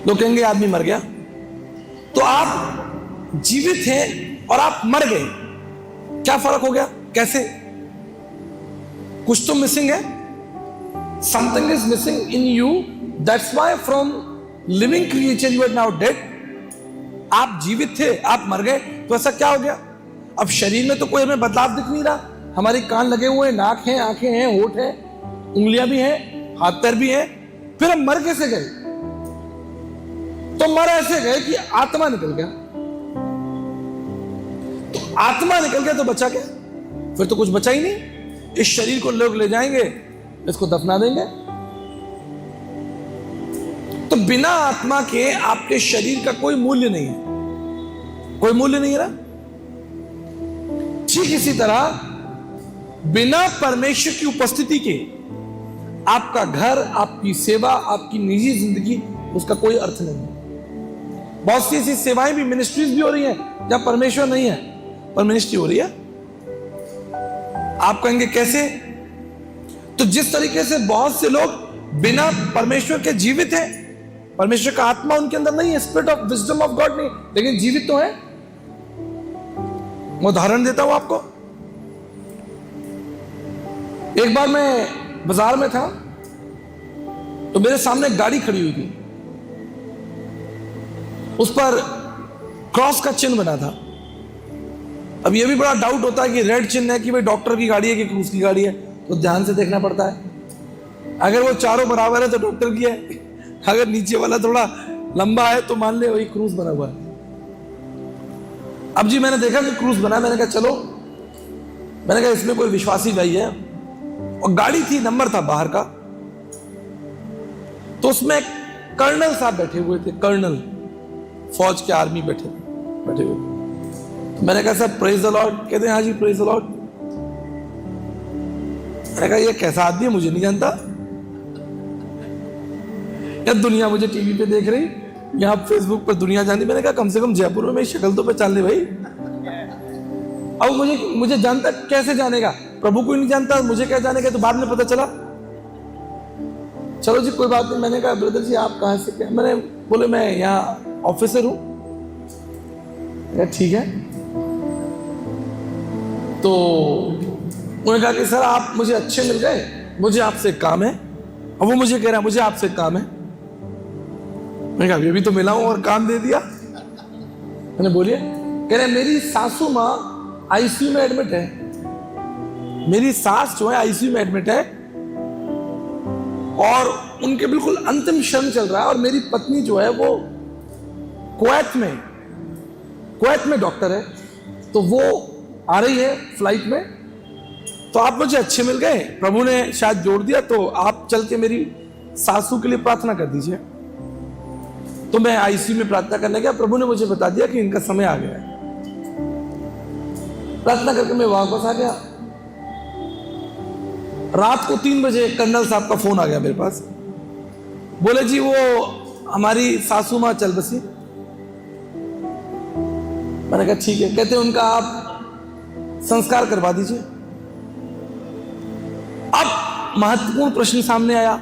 लोग कहेंगे आदमी मर गया। तो आप जीवित हैं और आप मर गए, क्या फर्क हो गया? कैसे? कुछ तो मिसिंग है, something is missing in you, that's why from living creature you are now dead. आप जीवित थे, आप मर गए, तो ऐसा क्या हो गया? अब शरीर में तो कोई हमें बदलाव दिख नहीं रहा, हमारे कान लगे हुए हैं, नाक है, आंखें हैं, होठ है, उंगलियां भी हैं, हाथ पैर भी हैं, फिर हम मर कैसे गए? तो मर ऐसे गए कि आत्मा निकल गया। तो आत्मा निकल गया तो बचा क्या? फिर तो कुछ बचा ही नहीं। इस शरीर को लोग ले जाएंगे, इसको दफना देंगे। तो बिना आत्मा के आपके शरीर का कोई मूल्य नहीं है, कोई मूल्य नहीं रहा। ठीक इसी तरह बिना परमेश्वर की उपस्थिति के आपका घर, आपकी सेवा, आपकी निजी जिंदगी, उसका कोई अर्थ नहीं है। बहुत सी ऐसी सेवाएं भी, मिनिस्ट्रीज भी हो रही हैं जहां परमेश्वर नहीं है, पर मिनिस्ट्री हो रही है। आप कहेंगे कैसे? तो जिस तरीके से बहुत से लोग बिना परमेश्वर के जीवित हैं, परमेश्वर का आत्मा उनके अंदर नहीं है, spirit of wisdom of God नहीं, लेकिन जीवित तो है। मैं उदाहरण देता हूं आपको। एक बार मैं बाजार में था, तो मेरे सामने एक गाड़ी खड़ी हुई थी, उस पर क्रॉस का चिन्ह बना था। अब यह भी बड़ा डाउट होता है कि रेड चिन्ह है कि भाई डॉक्टर की गाड़ी है कि क्रूज की गाड़ी है, तो ध्यान से देखना पड़ता है। अगर वो चारों बराबर है तो डॉक्टर की है, अगर नीचे वाला थोड़ा लंबा है तो मान ले वही क्रूज बना हुआ है। अब जी मैंने देखा कि क्रूज बना, मैंने कहा चलो, मैंने कहा इसमें कोई विश्वासी भाई है, और गाड़ी थी, नंबर था बाहर का, तो उसमें कर्नल साहब बैठे हुए थे, कर्नल, फौज के आर्मी बैठे हुए। तो मैंने कहा सर प्रेज द लॉर्ड, कहते हैं हाँ जी प्रेज द लॉर्ड। मैंने कहा ये कैसा आदमी है, मुझे नहीं जानता, या दुनिया मुझे टीवी पे देख रही, यहाँ फेसबुक पर दुनिया जानती। मैंने कहा कम से कम जयपुर में मेरी शक्ल तो पहचान ले भाई। अब मुझे जानता, कैसे जानेगा? प्रभु को ही नहीं जानता, मुझे क्या जानेगा? तो बाद में पता चला। चलो जी कोई बात नहीं। मैंने कहा ब्रदर जी आप कहाँ से, क्या? मैंने बोले मैं यहाँ ऑफिसर हूँ। ठीक है। तो उन्होंने कहा कि सर आप मुझे अच्छे मिल गए, मुझे आपसे काम है। अब वो मुझे कह रहा है मुझे आपसे काम है। मैंने कहा अभी तो मिला हूं और काम दे दिया। मैंने बोलिए। कह रहे मेरी सासू माँ आईसीयू में एडमिट है। मेरी सास जो है आईसीयू में एडमिट है और उनके बिल्कुल अंतिम क्षण चल रहा है, और मेरी पत्नी जो है वो कुवैत में डॉक्टर है, तो वो आ रही है फ्लाइट में। तो आप मुझे अच्छे मिल गए, प्रभु ने शायद जोड़ दिया, तो आप चल के मेरी सासू के लिए प्रार्थना कर दीजिए। तो मैं आईसीयू में प्रार्थना करने गया। प्रभु ने मुझे बता दिया कि इनका समय आ गया है। प्रार्थना करके मैं वापस आ गया। रात को 3 बजे कर्नल साहब का फोन आ गया मेरे पास। बोले जी वो हमारी सासू माँ चल बसी। मैंने कहा ठीक है। कहते उनका आप संस्कार करवा दीजिए। अब महत्वपूर्ण प्रश्न सामने आया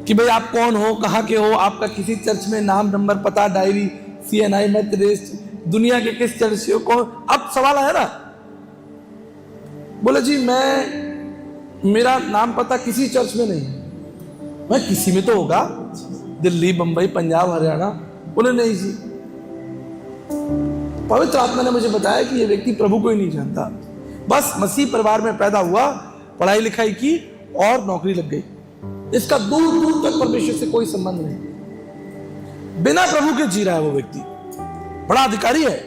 कि भाई आप कौन हो, कहां के हो, आपका किसी चर्च में नाम, नंबर, पता, डायरी, CNI, मेथोडिस्ट, दुनिया के किस चर्च से हो, कौन? अब सवाल आया ना। बोले जी मेरा नाम पता किसी चर्च में नहीं है। मैं किसी में तो होगा, दिल्ली, बंबई, पंजाब, हरियाणा। बोले नहीं जी, पवित्र आत्मा ने मुझे बताया कि ये व्यक्ति प्रभु को ही नहीं जानता, बस मसीह परिवार में पैदा हुआ, पढ़ाई लिखाई की और नौकरी लग गई। इसका दूर दूर तक परमेश्वर से कोई संबंध नहीं, बिना प्रभु के जी रहा है वो व्यक्ति। बड़ा अधिकारी है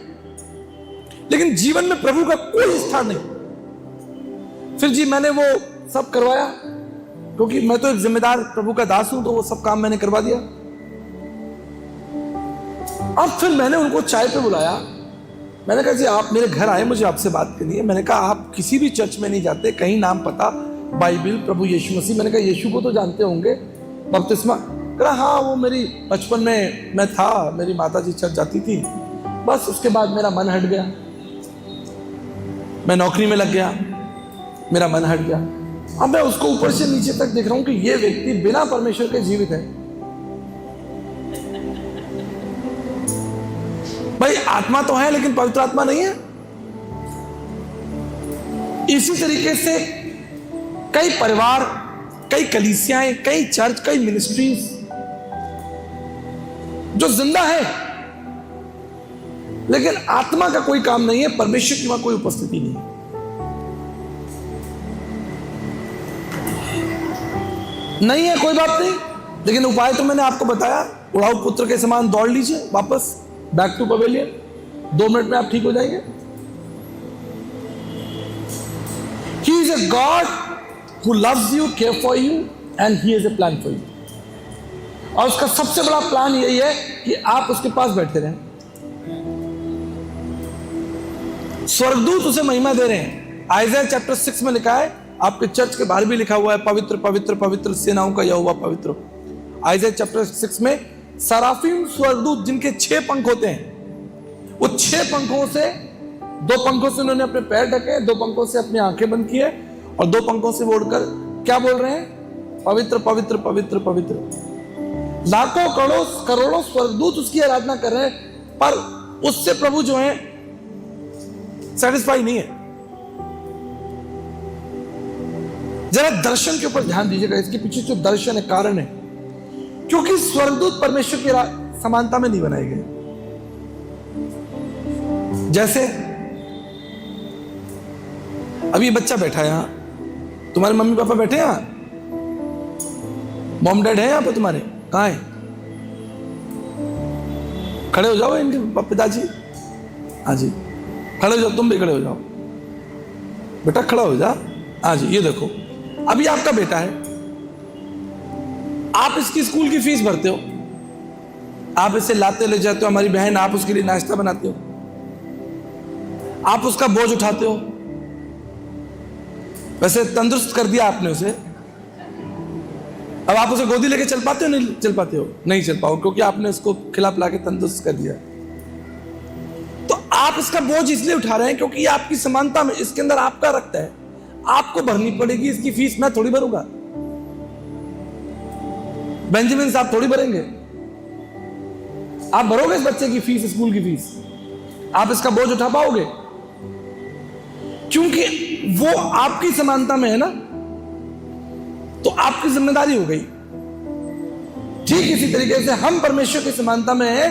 लेकिन जीवन में प्रभु का कोई स्थान नहीं। फिर जी मैंने वो सब करवाया, क्योंकि मैं तो एक जिम्मेदार प्रभु का दास हूं, तो वो सब काम मैंने करवा दिया। अब फिर मैंने उनको चाय पे बुलाया। मैंने कहा जी आप मेरे घर आए, मुझे आपसे बात करनी है। मैंने कहा आप किसी भी चर्च में नहीं जाते, कहीं नाम पता, बाइबिल, प्रभु यीशु मसीह। मैंने कहा यीशु को तो जानते होंगे, बपतिस्मा। कहा हाँ वो मेरी बचपन में मैं था, मेरी माता जी चर्च जाती थी, बस उसके बाद मेरा मन हट गया, मैं नौकरी में लग गया, मेरा मन हट गया। अब मैं उसको ऊपर से नीचे तक देख रहा हूं कि ये व्यक्ति बिना परमेश्वर के जीवित है। भाई आत्मा तो है लेकिन पवित्र आत्मा नहीं है। इसी तरीके से कई परिवार, कई कलीसियाएं, कई चर्च, कई मिनिस्ट्रीज जो जिंदा है लेकिन आत्मा का कोई काम नहीं है, परमेश्वर की वहां कोई उपस्थिति नहीं है। नहीं है कोई बात नहीं, लेकिन उपाय तो मैंने आपको बताया। उड़ाऊ पुत्र के समान दौड़ लीजिए वापस बैक टू पवेलियन। 2 मिनट में आप ठीक हो जाएंगे। He is a God who loves you, care for you, and he has a plan for you. और उसका सबसे बड़ा प्लान यही है कि आप उसके पास बैठे रहें। स्वर्गदूत उसे महिमा दे रहे हैं। आइज़ाया चैप्टर 6 में लिखा है, आपके चर्च के बाहर भी लिखा हुआ है, पवित्र पवित्र पवित्र सेनाओं का यहोवा पवित्र। आइज़ाया चैप्टर 6 में सराफीम स्वर्गदूत जिनके 6 पंख होते हैं, वो 6 पंखों से, 2 पंखों से उन्होंने अपने पैर ढके, 2 पंखों से अपनी आंखें बंद की है और 2 पंखों से उड़कर क्या बोल रहे हैं? पवित्र पवित्र पवित्र पवित्र। लाखों करोड़ों स्वर्गदूत उसकी आराधना कर रहे हैं, पर उससे प्रभु जो है सेटिस्फाई नहीं है। जरा दर्शन के ऊपर ध्यान दीजिएगा, इसके पीछे जो दर्शन है, कारण है, क्योंकि स्वर्गदूत परमेश्वर की समानता में नहीं बनाए गए। जैसे अभी बच्चा बैठा है यहां, तुम्हारे मम्मी पापा बैठे हैं यहां, मॉम डैड है यहां पर तुम्हारे, कहां है? खड़े हो जाओ इनके पिताजी। हाँ जी खड़े हो जाओ, तुम भी खड़े हो जाओ बेटा, खड़ा हो जा। हाँ जी ये देखो, अभी आपका बेटा है, आप इसकी स्कूल की फीस भरते हो, आप इसे लाते ले जाते हो, हमारी बहन, आप उसके लिए नाश्ता बनाते हो, आप उसका बोझ उठाते हो। वैसे तंदुरुस्त कर दिया आपने उसे, अब आप उसे गोदी लेके चल पाते हो? नहीं चल पाते हो, नहीं चल पाओ, क्योंकि आपने उसको खिला पिला के तंदुरुस्त कर दिया। तो आप इसका बोझ इसलिए उठा रहे हैं क्योंकि ये आपकी समानता में, इसके अंदर आपका रक्त है, आपको भरनी पड़ेगी इसकी फीस। मैं थोड़ी भरूंगा, बेंजामिन साहब थोड़ी भरेंगे। आप भरोगे इस बच्चे की फीस, स्कूल की फीस? आप इसका बोझ उठा पाओगे? क्योंकि वो आपकी समानता में है ना, तो आपकी जिम्मेदारी हो गई। ठीक इसी तरीके से हम परमेश्वर की समानता में है,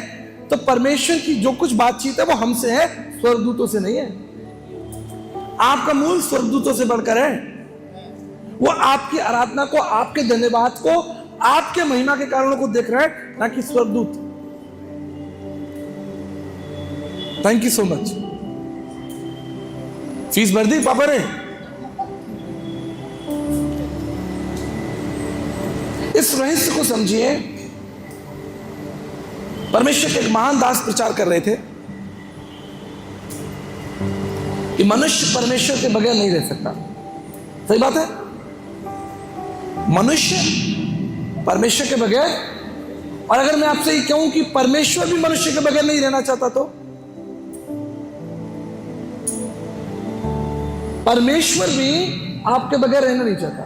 तो परमेश्वर की जो कुछ बातचीत है वो हमसे है, स्वर्गदूतों से नहीं है। आपका मूल स्वर्गदूतों से बढ़कर है। वो आपकी आराधना को, आपके धन्यवाद को, आपके महिमा के कारणों को देख रहा है, ना कि स्वर्गदूत। Thank you so much. Fees भर दी पापा ने? इस रहस्य को समझिए। परमेश्वर के एक महान दास प्रचार कर रहे थे कि मनुष्य परमेश्वर के बगैर नहीं रह सकता। सही बात है, मनुष्य परमेश्वर के बगैर। और अगर मैं आपसे ये कहूं कि परमेश्वर भी मनुष्य के बगैर नहीं रहना चाहता, तो परमेश्वर भी आपके बगैर रहना नहीं चाहता।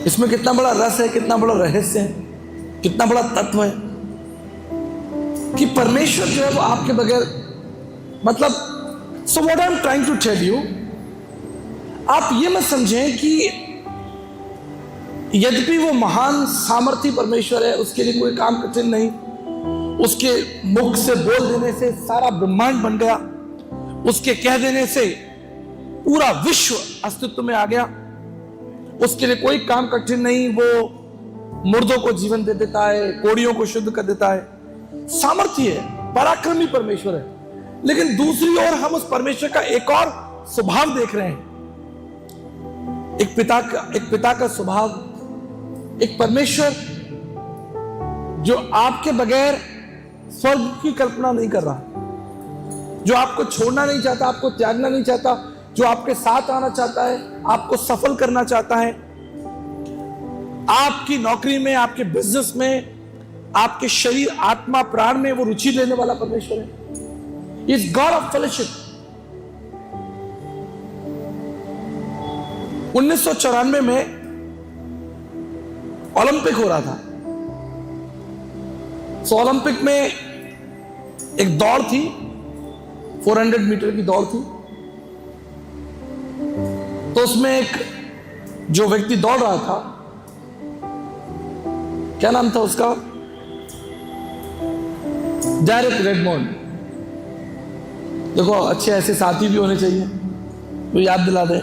इसमें कितना बड़ा रस है, कितना बड़ा रहस्य है, कितना बड़ा तत्व है कि परमेश्वर जो है वो आपके बगैर, मतलब so what I am trying to tell you, आप ये मत समझें कि यद्यपि वो महान सामर्थी परमेश्वर है, उसके लिए कोई काम कठिन नहीं, उसके मुख से बोल देने से सारा ब्रह्मांड बन गया, उसके कह देने से पूरा विश्व अस्तित्व में आ गया, उसके लिए कोई काम कठिन नहीं, वो मुर्दों को जीवन दे देता है, कोड़ियों को शुद्ध कर देता है। सामर्थ्य है, पराक्रमी परमेश्वर है। लेकिन दूसरी ओर हम उस परमेश्वर का एक और स्वभाव देख रहे हैं, एक पिता का स्वभाव, एक परमेश्वर जो आपके बगैर स्वर्ग की कल्पना नहीं कर रहा, जो आपको छोड़ना नहीं चाहता, आपको त्यागना नहीं चाहता, जो आपके साथ आना चाहता है, आपको सफल करना चाहता है, आपकी नौकरी में, आपके बिजनेस में, आपके शरीर, आत्मा, प्राण में वो रुचि लेने वाला परमेश्वर है। Is God of fellowship. 1994 में ओलंपिक हो रहा था। ओलंपिक में एक दौड़ थी, 400 मीटर की दौड़ थी। तो उसमें एक जो व्यक्ति दौड़ रहा था, क्या नाम था उसका? डेरेक रेडमोंड। देखो, अच्छे ऐसे साथी भी होने चाहिए तो याद दिला दे।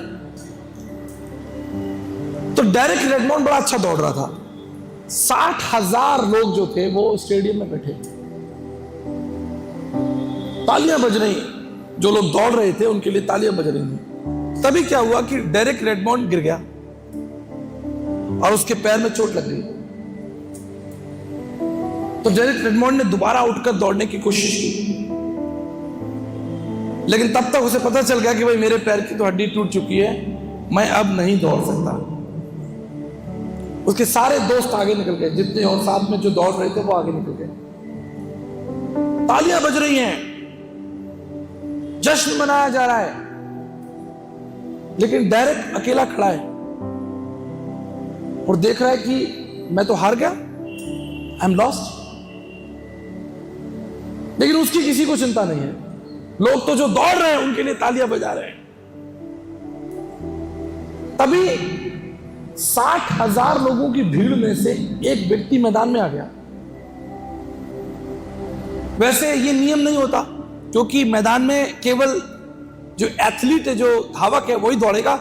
तो डेरेक रेडमोंड बड़ा अच्छा दौड़ रहा था। 60,000 लोग जो थे वो स्टेडियम में बैठे, तालियां बज रही, जो लोग दौड़ रहे थे उनके लिए तालियां बज रही थी। तभी क्या हुआ कि डेरेक रेडमोंड गिर गया और उसके पैर में चोट लग गई। तो डेरेक रेडमोंड ने दोबारा उठकर दौड़ने की कोशिश की, लेकिन तब तक उसे पता चल गया कि भाई मेरे पैर की तो हड्डी टूट चुकी है, मैं अब नहीं दौड़ सकता। उसके सारे दोस्त आगे निकल गए, जितने और साथ में जो दौड़ रहे थे वो आगे निकल गए। तालियां बज रही हैं, जश्न मनाया जा रहा है, लेकिन डेरेक अकेला खड़ा है और देख रहा है कि मैं तो हार गया, आई एम लॉस्ट। लेकिन उसकी किसी को चिंता नहीं है। लोग तो जो दौड़ रहे हैं उनके लिए तालियां बजा रहे हैं। तभी 60,000 लोगों की भीड़ में से एक व्यक्ति मैदान में आ गया। वैसे ये नियम नहीं होता, क्योंकि मैदान में केवल जो एथलीट है, जो धावक है, वही दौड़ेगा,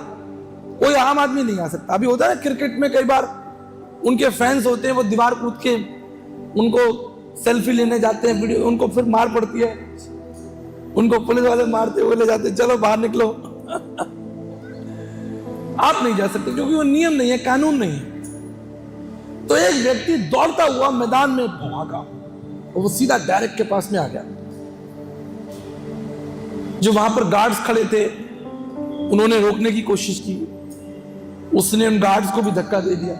कोई आम आदमी नहीं आ सकता। अभी होता है क्रिकेट में, कई बार उनके फैंस होते हैं, वो दीवार कूद के उनको सेल्फी लेने जाते हैं, वीडियो, उनको फिर मार पड़ती है, उनको पुलिस वाले मारते हुए ले जाते हैं, चलो बाहर निकलो। आप नहीं जा सकते क्योंकि वो नियम नहीं है, कानून नहीं है। तो एक व्यक्ति दौड़ता हुआ मैदान में भागा और वो सीधा डेरेक के पास में आ गया। जो वहां पर गार्ड्स खड़े थे उन्होंने रोकने की कोशिश की, उसने उन गार्ड्स को भी धक्का दे दिया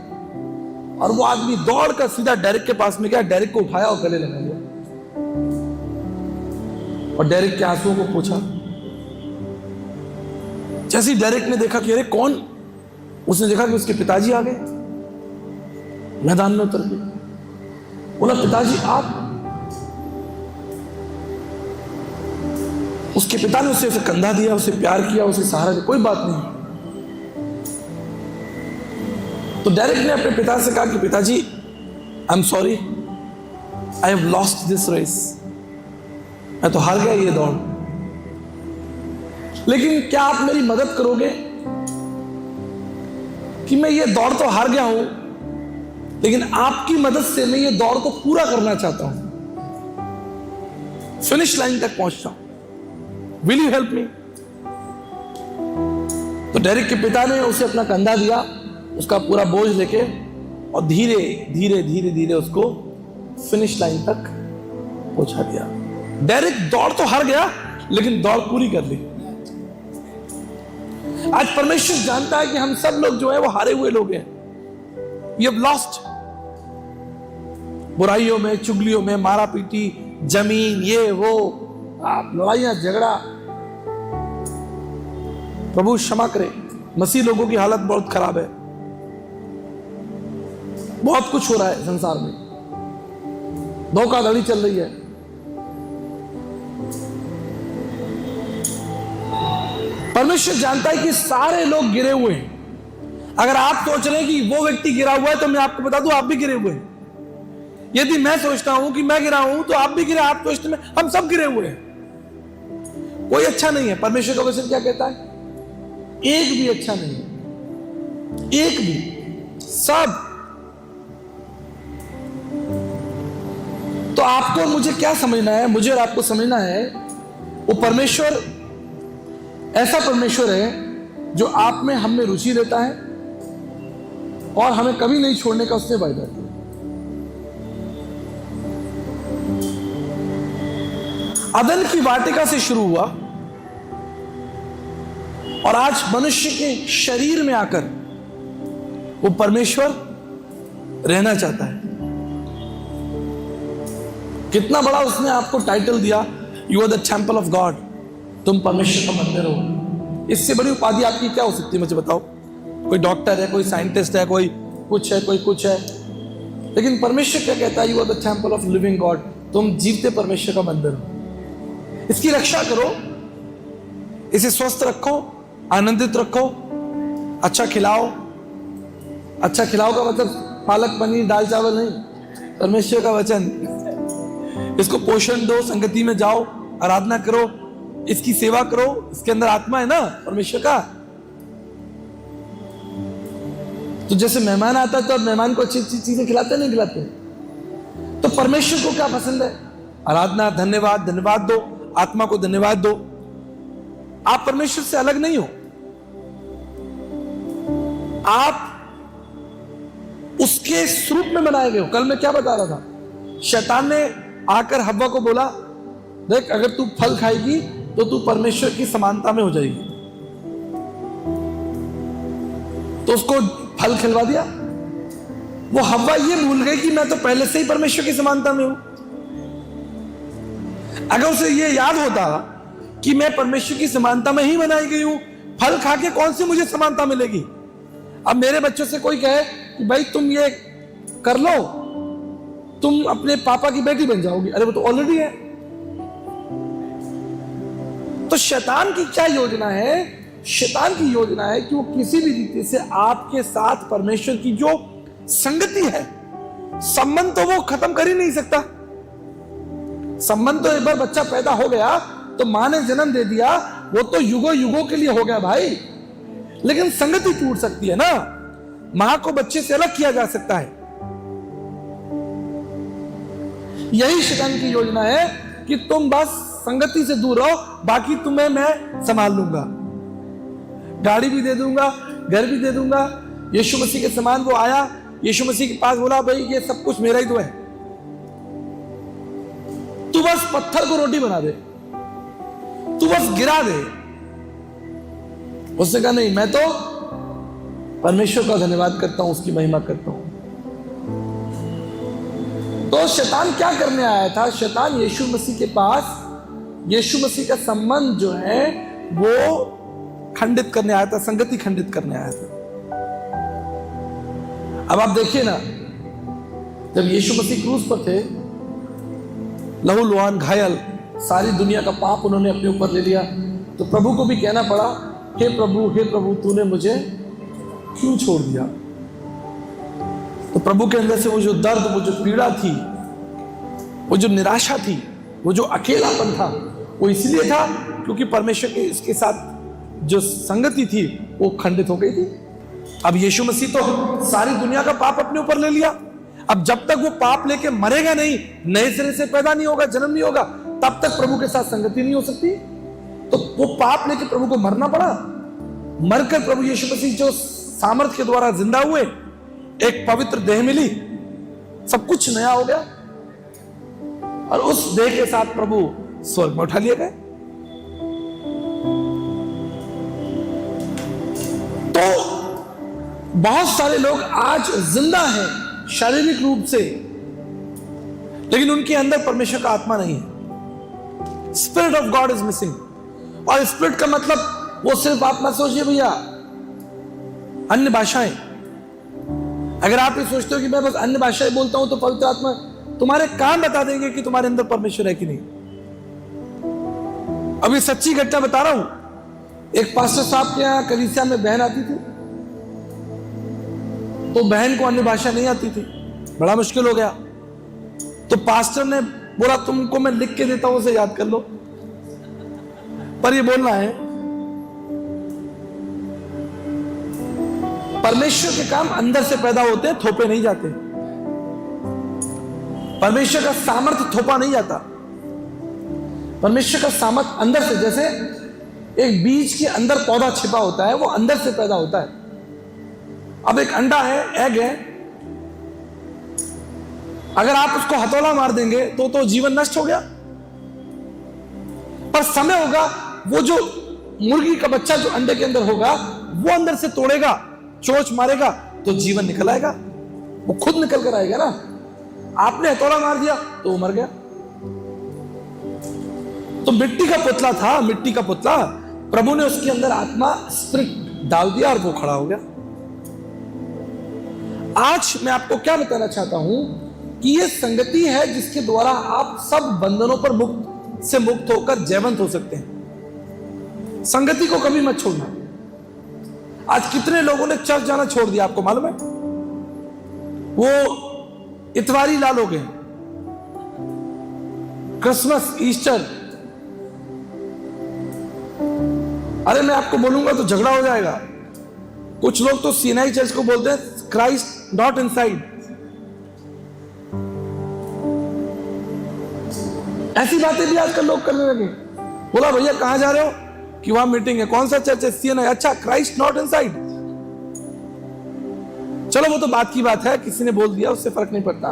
और वो आदमी दौड़कर सीधा डेरेक के पास में गया, डेरेक को उठाया और गले लगा लिया। और डेरेक के आंसुओं को पोंछा। जैसे ही डेरेक ने देखा कि अरे कौन, उसने देखा कि उसके पिताजी आ गए, मैदान में उतर गए। बोला पिताजी आप? उसके पिता ने उसे कंधा दिया, उसे प्यार किया, उसे सहारा दिया, कोई बात नहीं। तो डेरेक ने अपने पिता से कहा कि पिताजी I am sorry, I have lost this race, मैं तो हार गया ये दौड़, लेकिन क्या आप मेरी मदद करोगे कि मैं ये दौड़ तो हार गया हूं, लेकिन आपकी मदद से मैं ये दौड़ को पूरा करना चाहता हूं, फिनिश लाइन तक पहुंचता हूं, विल यू हेल्प मी? तो डेरेक के पिता ने उसे अपना कंधा दिया, उसका पूरा बोझ लेके, और धीरे धीरे धीरे धीरे उसको फिनिश लाइन तक पहुंचा दिया। डेरेक दौड़ तो हार गया, लेकिन दौड़ पूरी कर ली। आज परमेश्वर जानता है कि हम सब लोग जो है वो हारे हुए लोग हैं। वी हैव लॉस्ट, बुराइयों में, चुगलियों में, मारा पीटी, जमीन, ये वो, आप लड़ाइयां, झगड़ा। प्रभु क्षमा करे, मसीह लोगों की हालत बहुत खराब है। बहुत कुछ हो रहा है संसार में, धोखाधड़ी चल रही है। परमेश्वर जानता है कि सारे लोग गिरे हुए हैं। अगर आप सोच रहे हैं कि वो व्यक्ति गिरा हुआ है, तो मैं आपको बता दूं आप भी गिरे हुए हैं। यदि मैं सोचता हूं कि मैं गिरा हूं, तो आप भी गिरे, आप सोचते हैं, हम सब गिरे हुए हैं। कोई अच्छा नहीं है। परमेश्वर का वचन क्या कहता है? एक भी अच्छा नहीं है, एक भी, सब। तो आपको और मुझे क्या समझना है? मुझे और आपको समझना है वो परमेश्वर ऐसा परमेश्वर है जो आप में, हम में रुचि लेता है और हमें कभी नहीं छोड़ने का उसने वायदा किया। अदन की वाटिका से शुरू हुआ और आज मनुष्य के शरीर में आकर वो परमेश्वर रहना चाहता है। कितना बड़ा उसने आपको टाइटल दिया, you are the temple of God, तुम परमेश्वर का मंदिर हो। इससे बड़ी उपाधि आपकी क्या हो सकती है? मुझे बताओ। कोई डॉक्टर है, कोई साइंटिस्ट है, कोई कुछ है, कोई कुछ है, लेकिन परमेश्वर क्या कहता है? You are the temple of living God, तुम जीवते परमेश्वर का मंदिर हो। इसकी रक्षा करो, इसे स्वस्थ रखो, आनंदित रखो, अच्छा खिलाओ। अच्छा खिलाओ का मतलब पालक पनीर दाल चावल नहीं, परमेश्वर का वचन। इसको पोषण दो, संगति में जाओ, आराधना करो, इसकी सेवा करो। इसके अंदर आत्मा है ना परमेश्वर का। तो जैसे मेहमान आता है तो अब मेहमान को अच्छी अच्छी चीजें खिलाते नहीं खिलाते? तो परमेश्वर को क्या पसंद है? आराधना, धन्यवाद, धन्यवाद दो, आत्मा को धन्यवाद दो। आप परमेश्वर से अलग नहीं हो, आप उसके स्वरूप में बनाए गए हो। कल मैं क्या बता रहा था? शैतान ने आकर हव्वा को बोला, देख अगर तू फल खाएगी तो तू परमेश्वर की समानता में हो जाएगी। तो उसको फल खिलवा दिया। वो हव्वा ये भूल गई कि मैं तो पहले से ही परमेश्वर की समानता में हूं। अगर उसे ये याद होता कि मैं परमेश्वर की समानता में ही बनाई गई हूं, फल खा के कौन सी मुझे समानता मिलेगी? अब मेरे बच्चों से कोई कहे कि भाई तुम ये कर लो, तुम अपने पापा की बेटी बन जाओगी, अरे वो तो ऑलरेडी है। तो शैतान की क्या योजना है? शैतान की योजना है कि वो किसी भी रीति से आपके साथ परमेश्वर की जो संगति है, संबंध तो वो खत्म कर ही नहीं सकता। संबंध तो एक बार बच्चा पैदा हो गया तो मां ने जन्म दे दिया, वो तो युगों युगों के लिए हो गया भाई। लेकिन संगति टूट सकती है ना। मां को बच्चे से अलग किया जा सकता है। यही शैतान की योजना है कि तुम बस संगति से दूर रहो, बाकी तुम्हें मैं संभाल लूंगा, गाड़ी भी दे दूंगा, घर भी दे दूंगा। यीशु मसीह के समान वो आया, यीशु मसीह के पास बोला, भाई ये सब कुछ मेरा ही तो है, तू बस पत्थर को रोटी बना दे, तू बस गिरा दे। उसने कहा नहीं, मैं तो परमेश्वर का धन्यवाद करता हूं, उसकी महिमा करता हूं। तो शैतान क्या करने आया था? शैतान यीशु मसीह के पास यीशु मसीह का संबंध जो है वो खंडित करने आया था, संगति खंडित करने आया था। अब आप देखिए ना, जब यीशु मसीह क्रूस पर थे, लहूलुहान घायल, सारी दुनिया का पाप उन्होंने अपने ऊपर ले लिया, तो प्रभु को भी कहना पड़ा, हे प्रभु तूने मुझे क्यों छोड़ दिया। तो प्रभु के अंदर से वो जो दर्द, वो जो पीड़ा थी, वो जो निराशा थी, वो जो अकेलापन था, वो इसलिए था क्योंकि परमेश्वर के इसके साथ जो संगति थी वो खंडित हो गई थी। अब यीशु मसीह तो सारी दुनिया का पाप अपने ऊपर ले लिया। अब जब तक वो पाप लेके मरेगा नहीं, नए सिरे से पैदा नहीं होगा, जन्म नहीं होगा, तब तक प्रभु के साथ संगति नहीं हो सकती। तो वो पाप लेके प्रभु को मरना पड़ा। मरकर प्रभु यीशु मसीह जो सामर्थ के द्वारा जिंदा हुए, एक पवित्र देह मिली, सब कुछ नया हो गया, और उस देह के साथ प्रभु स्वर्ग में उठा लिए गए। तो बहुत सारे लोग आज जिंदा हैं शारीरिक रूप से, लेकिन उनके अंदर परमेश्वर का आत्मा नहीं है। Spirit of God is missing. और स्पिरिट का मतलब वो सिर्फ आप मत सोचिए भैया अन्य भाषाएं। अगर आप ये सोचते हो कि मैं बस अन्य भाषाएं बोलता हूं तो पवित्र आत्मा, तुम्हारे कान बता देंगे कि तुम्हारे अंदर परमेश्वर है कि नहीं। अभी सच्ची घटना बता रहा हूं। एक पास्टर साहब के यहां कलीसिया में बहन आती थी, तो बहन को अन्य भाषा नहीं आती थी, बड़ा मुश्किल हो गया। तो पास्टर ने बोला, तुमको मैं लिख के देता हूं, उसे याद कर लो, पर ये बोलना है। परमेश्वर के काम अंदर से पैदा होते हैं, थोपे नहीं जाते। परमेश्वर का सामर्थ्य थोपा नहीं जाता। परमेश्वर का सामर्थ्य अंदर से, जैसे एक बीज के अंदर पौधा छिपा होता है, वो अंदर से पैदा होता है। अब एक अंडा है, एग है, अगर आप उसको हथौड़ा मार देंगे तो जीवन नष्ट हो गया। पर समय होगा, वो जो मुर्गी का बच्चा जो अंडे के अंदर होगा, वो अंदर से तोड़ेगा, चोंच मारेगा, तो जीवन निकल आएगा। वो खुद निकल कर आएगा ना। आपने हथौड़ा मार दिया तो वो मर गया। तो मिट्टी का पुतला था, मिट्टी का पुतला, प्रभु ने उसके अंदर आत्मा, स्पिरिट डाल दिया और वो खड़ा हो गया। आज मैं आपको क्या बताना चाहता हूं कि यह संगति है जिसके द्वारा आप सब बंधनों पर मुक्त होकर जयवंत हो सकते हैं। संगति को कभी मत छोड़ना। आज कितने लोगों ने चर्च जाना छोड़ दिया, आपको मालूम है? वो इतवारी लाल हो गए। क्रिसमस, ईस्टर, अरे मैं आपको बोलूंगा तो झगड़ा हो जाएगा। कुछ लोग तो सीनाई चर्च को बोलते हैं क्राइस्ट नॉट इनसाइड। ऐसी बातें भी आजकल लोग करने लगे। बोला भैया कहां जा रहे हो? कि वहां मीटिंग है। कौन सा चर्च है? सीएनआई। अच्छा, क्राइस्ट नॉट इनसाइड। चलो वो तो बात की बात है, किसी ने बोल दिया, उससे फर्क नहीं पड़ता,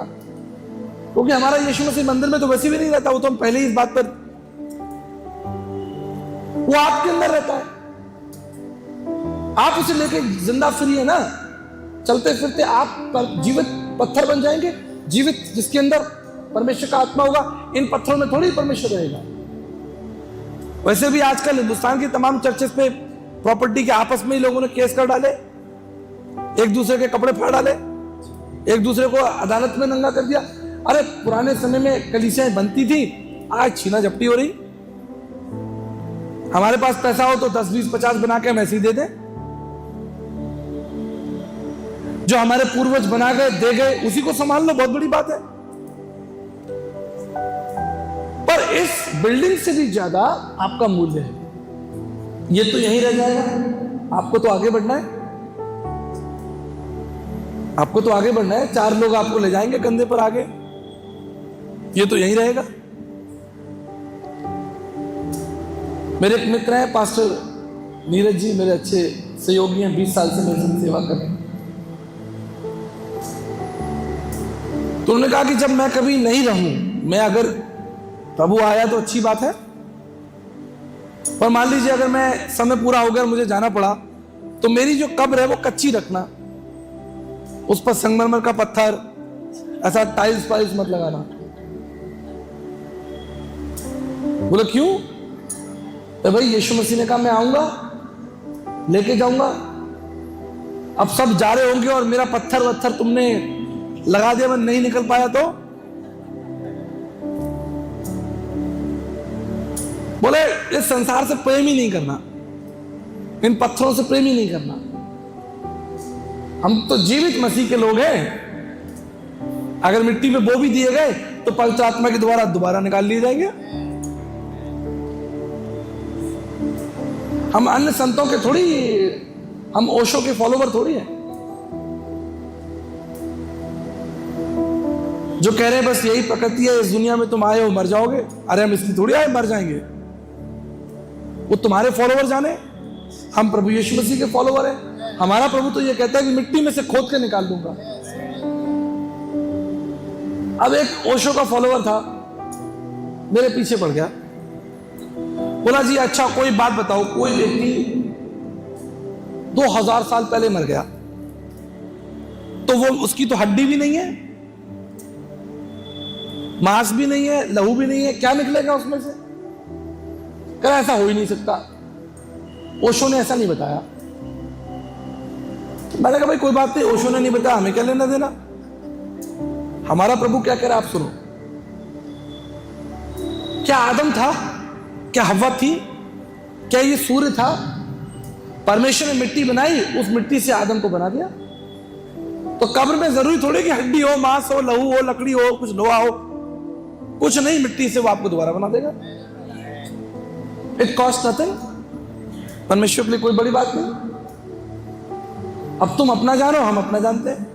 क्योंकि हमारा यीशु मसीह मंदिर में तो वैसे भी नहीं रहता। वो तो हम पहले ही इस बात पर, वो आपके अंदर रहता है। आप उसे लेके जिंदा फ्री है ना, चलते फिरते आप पर जीवित पत्थर बन जाएंगे। जीवित जिसके अंदर परमेश्वर का आत्मा होगा, इन पत्थरों में थोड़ी परमेश्वर रहेगा। वैसे भी आजकल हिंदुस्तान की तमाम चर्चेस पे प्रॉपर्टी के आपस में ही लोगों ने केस कर डाले, एक दूसरे के कपड़े फाड़ डाले, एक दूसरे को अदालत में नंगा कर दिया। अरे पुराने समय में कलीसियाएं बनती थी, आज छीना झपटी हो रही। हमारे पास पैसा हो तो 10, 20, 50 बना के हम ऐसे ही दे दें। जो हमारे पूर्वज बना गए, दे गए, उसी को संभाल लो, बहुत बड़ी बात है। पर इस बिल्डिंग से भी ज्यादा आपका मूल्य है। ये तो यहीं रह जाएगा, आपको तो आगे बढ़ना है। आपको तो आगे बढ़ना है। 4 लोग आपको ले जाएंगे कंधे पर आगे, ये तो यहीं रहेगा। मेरे एक मित्र हैं पास्टर नीरज जी, मेरे अच्छे सहयोगी हैं, 20 साल से मेरे साथ सेवा कर रहे हैं। तो उन्होंने कहा कि जब मैं कभी नहीं रहूं, मैं अगर प्रभु आया तो अच्छी बात है, पर मान लीजिए अगर मैं समय पूरा हो गया और मुझे जाना पड़ा, तो मेरी जो कब्र है वो कच्ची रखना, उस पर संगमरमर का पत्थर, ऐसा टाइल्स पाइल्स मत लगाना। बोले क्यों? तो भाई यीशु मसीह ने कहा मैं आऊंगा, लेके जाऊंगा। अब सब जा रहे होंगे और मेरा पत्थर वत्थर तुमने लगा दिया, मैं नहीं निकल पाया तो? बोले इस संसार से प्रेम ही नहीं करना, इन पत्थरों से प्रेम ही नहीं करना। हम तो जीवित मसीह के लोग हैं। अगर मिट्टी में बो भी दिए गए तो पवित्र आत्मा के द्वारा दोबारा निकाल लिए जाएंगे। हम अन्य संतों के थोड़ी, हम ओशो के फॉलोवर थोड़ी हैं जो कह रहे हैं बस यही प्रकृति है, इस दुनिया में तुम आए हो मर जाओगे। अरे हम इसलिए थोड़ी आए मर जाएंगे, वो तुम्हारे फॉलोवर जाने, हम प्रभु यीशु मसीह के फॉलोवर हैं। हमारा प्रभु तो ये कहता है कि मिट्टी में से खोद के निकाल दूंगा। अब एक ओशो का फॉलोवर था, मेरे पीछे पड़ गया, बोला जी अच्छा कोई बात बताओ, कोई व्यक्ति 2000 साल पहले मर गया तो वो उसकी तो हड्डी भी नहीं है, मांस भी नहीं है, लहू भी नहीं है, क्या निकलेगा उसमें से? कह ऐसा हो ही नहीं सकता, ओशो ने ऐसा नहीं बताया। मैंने कहा भाई कोई बात नहीं, ओशो ने नहीं बताया, हमें क्या लेना देना। हमारा प्रभु क्या कह रहा है आप सुनो। क्या आदम था? क्या हव्वा थी? क्या ये सूर्य था? परमेश्वर ने मिट्टी बनाई, उस मिट्टी से आदम को बना दिया। तो कब्र में जरूरी थोड़ी कि हड्डी हो, मांस हो, लहू हो, लकड़ी हो, कुछ लोहा हो, कुछ नहीं, मिट्टी से वो आपको दोबारा बना देगा। It cost nothing. परमेश्वर के लिए कोई बड़ी बात नहीं। अब तुम अपना जानो, हम अपना जानते हैं।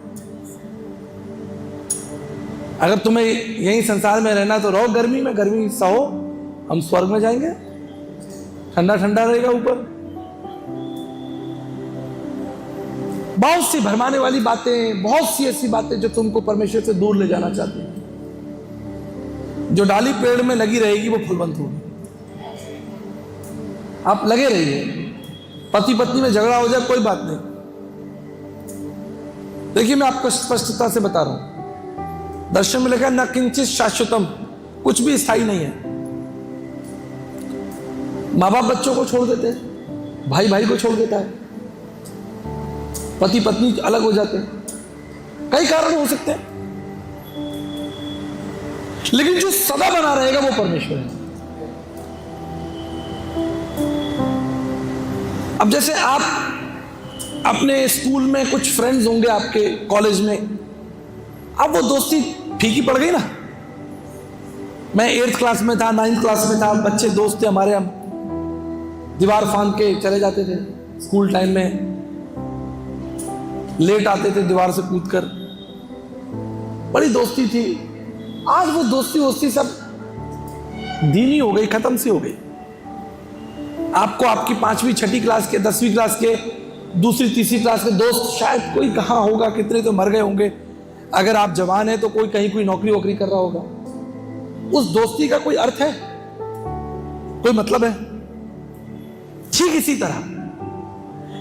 अगर तुम्हें यही संसार में रहना तो रहो गर्मी में, गर्मी सहो, हम स्वर्ग में जाएंगे, ठंडा ठंडा रहेगा ऊपर। बहुत सी भरमाने वाली बातें, बहुत सी ऐसी बातें जो तुमको परमेश्वर से दूर ले जाना चाहती हैं। जो डाली पेड़ में लगी रहेगी वो फूलवंत होगी। आप लगे रहिए, पति पत्नी में झगड़ा हो जाए कोई बात नहीं। देखिए मैं आपको स्पष्टता से बता रहा हूं, दर्शन में लिखा है न किंचित शाश्वतम, कुछ भी स्थायी नहीं है। माँ बाप बच्चों को छोड़ देते हैं, भाई भाई को छोड़ देता है, पति पत्नी अलग हो जाते हैं, कई कारण हो सकते हैं, लेकिन जो सदा बना रहेगा वो परमेश्वर है। अब जैसे आप अपने स्कूल में कुछ फ्रेंड्स होंगे, आपके कॉलेज में, अब वो दोस्ती फीकी पड़ गई ना। मैं 8th क्लास में था, 9th क्लास में था, बच्चे दोस्त थे हमारे, हम दीवार फांद के चले जाते थे स्कूल टाइम में, लेट आते थे दीवार से कूदकर, बड़ी दोस्ती थी। आज वो दोस्ती वोस्ती सब धीमी हो गई, खत्म सी हो गई। आपको आपकी 5वीं 6ठी क्लास के, 10वीं क्लास के, 2री 3री क्लास के दोस्त शायद कोई कहाँ होगा, कितने तो मर गए होंगे। अगर आप जवान हैं तो कोई कहीं कोई नौकरी वोकरी कर रहा होगा। उस दोस्ती का कोई अर्थ है, कोई मतलब है? ठीक इसी तरह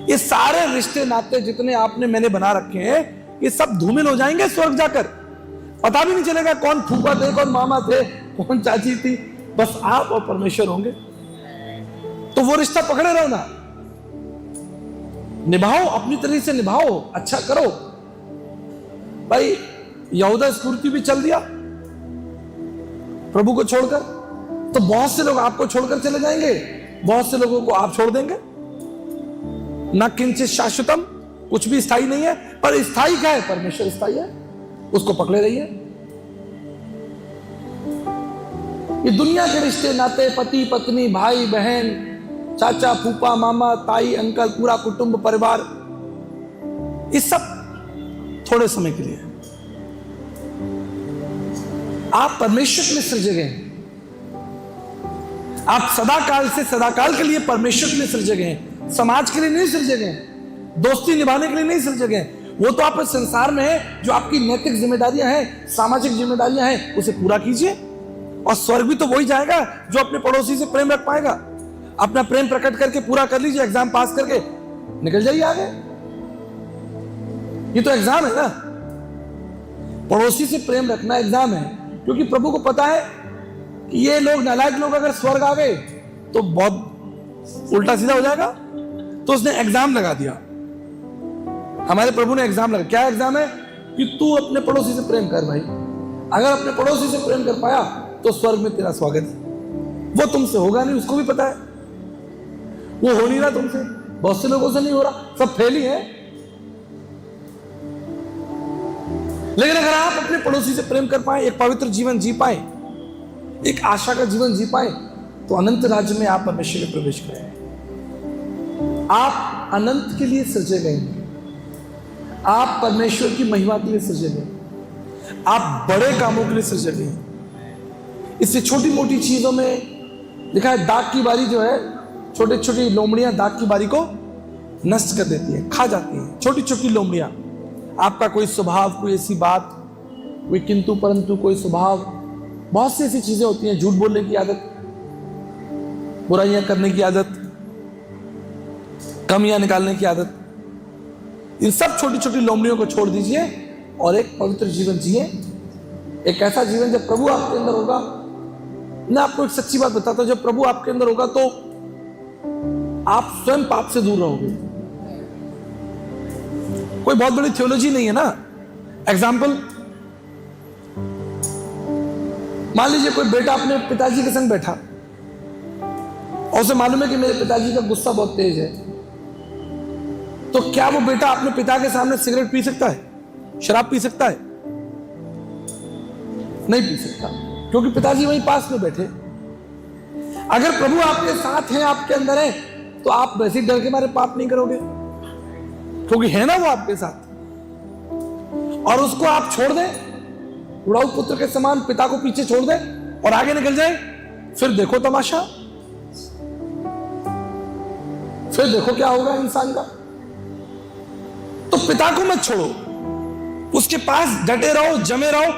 ये सारे रिश्ते नाते जितने आपने मैंने बना रखे हैं, ये सब धूमिल हो जाएंगे स्वर्ग जाकर। पता भी नहीं चलेगा कौन फूफा थे, कौन मामा थे, कौन चाची थी, बस आप और परमेश्वर होंगे। तो वो रिश्ता पकड़े रहो ना, निभाओ, अपनी तरीके से निभाओ, अच्छा करो। भाई यहूदा स्फूर्ति भी चल दिया प्रभु को छोड़कर, तो बहुत से लोग आपको छोड़कर चले जाएंगे, बहुत से लोगों को आप छोड़ देंगे। न किंचित शाश्वतम, कुछ भी स्थायी नहीं है, पर स्थायी क्या है? परमेश्वर स्थायी है, उसको पकड़े रहिए। ये दुनिया के रिश्ते नाते, पति पत्नी, भाई बहन, चाचा फूफा, मामा ताई अंकल, पूरा कुटुंब परिवार, इस सब थोड़े समय के लिए। आप परमेश्वर के लिए सृजे गए हैं। आप सदाकाल से सदाकाल के लिए परमेश्वर के लिए सृजे गए हैं, समाज के लिए नहीं सृजे गए, दोस्ती निभाने के लिए नहीं सृजे गए। वो तो आप इस संसार में है, जो आपकी नैतिक जिम्मेदारियां हैं, सामाजिक जिम्मेदारियां हैं, उसे पूरा कीजिए। और स्वर्ग भी तो वही जाएगा जो अपने पड़ोसी से प्रेम रख पाएगा। अपना प्रेम प्रकट करके पूरा कर लीजिए, एग्जाम पास करके निकल जाइए आगे। ये तो एग्जाम है ना, पड़ोसी से प्रेम रखना एग्जाम है, क्योंकि प्रभु को पता है कि ये लोग नालायक लोग अगर स्वर्ग आ गए तो बहुत उल्टा सीधा हो जाएगा। तो उसने एग्जाम लगा दिया, हमारे प्रभु ने एग्जाम लगा। क्या एग्जाम है? कि तू अपने पड़ोसी से प्रेम कर भाई, अगर अपने पड़ोसी से प्रेम कर पाया तो स्वर्ग में तेरा स्वागत है। वो तुमसे होगा नहीं, उसको भी पता है, वो हो नहीं रहा तुमसे, बहुत से लोगों से नहीं हो रहा, सब फेल ही है। लेकिन अगर आप अपने पड़ोसी से प्रेम कर पाए, एक पवित्र जीवन जी पाए, एक आशा का जीवन जी पाए, तो अनंत राज्य में आप परमेश्वर में प्रवेश करेंगे। आप अनंत के लिए सृजे गए हैं, आप परमेश्वर की महिमा के लिए सृजे गए, आप बड़े कामों के लिए सृजे गए हैं। इससे छोटी मोटी चीजों में लिखा है, दाग की बारी जो है, छोटी छोटी लोमड़ियां दाग की बारी को नष्ट कर देती है, खा जाती हैं। छोटी छोटी लोमड़ियां, आपका कोई स्वभाव, कोई ऐसी बात, कोई किंतु परंतु, कोई स्वभाव, बहुत सी ऐसी चीजें होती हैं, झूठ बोलने की आदत, बुराइयां करने की आदत, कमियां निकालने की आदत, इन सब छोटी छोटी लोमड़ियों को छोड़ दीजिए और एक पवित्र जीवन जिए। एक ऐसा जीवन जब प्रभु आपके अंदर होगा, मैं आपको एक सच्ची बात बताता हूं, जब प्रभु आपके अंदर होगा तो आप स्वयं पाप से दूर रहोगे। कोई बहुत बड़ी थियोलॉजी नहीं है ना। एग्जाम्पल, मान लीजिए कोई बेटा अपने पिताजी के संग बैठा और उसे मालूम है कि मेरे पिताजी का गुस्सा बहुत तेज है, तो क्या वो बेटा अपने पिता के सामने सिगरेट पी सकता है, शराब पी सकता है? नहीं पी सकता, क्योंकि पिताजी वहीं पास में बैठे। अगर प्रभु आपके साथ हैं, आपके अंदर है, तो आप वैसे डर के मारे पाप नहीं करोगे, क्योंकि है ना वो आपके साथ। और उसको आप छोड़ दें, उड़ाऊ पुत्र के समान पिता को पीछे छोड़ दें और आगे निकल जाए, फिर देखो तमाशा, फिर देखो क्या होगा इंसान का। तो पिता को मत छोड़ो, उसके पास डटे रहो, जमे रहो।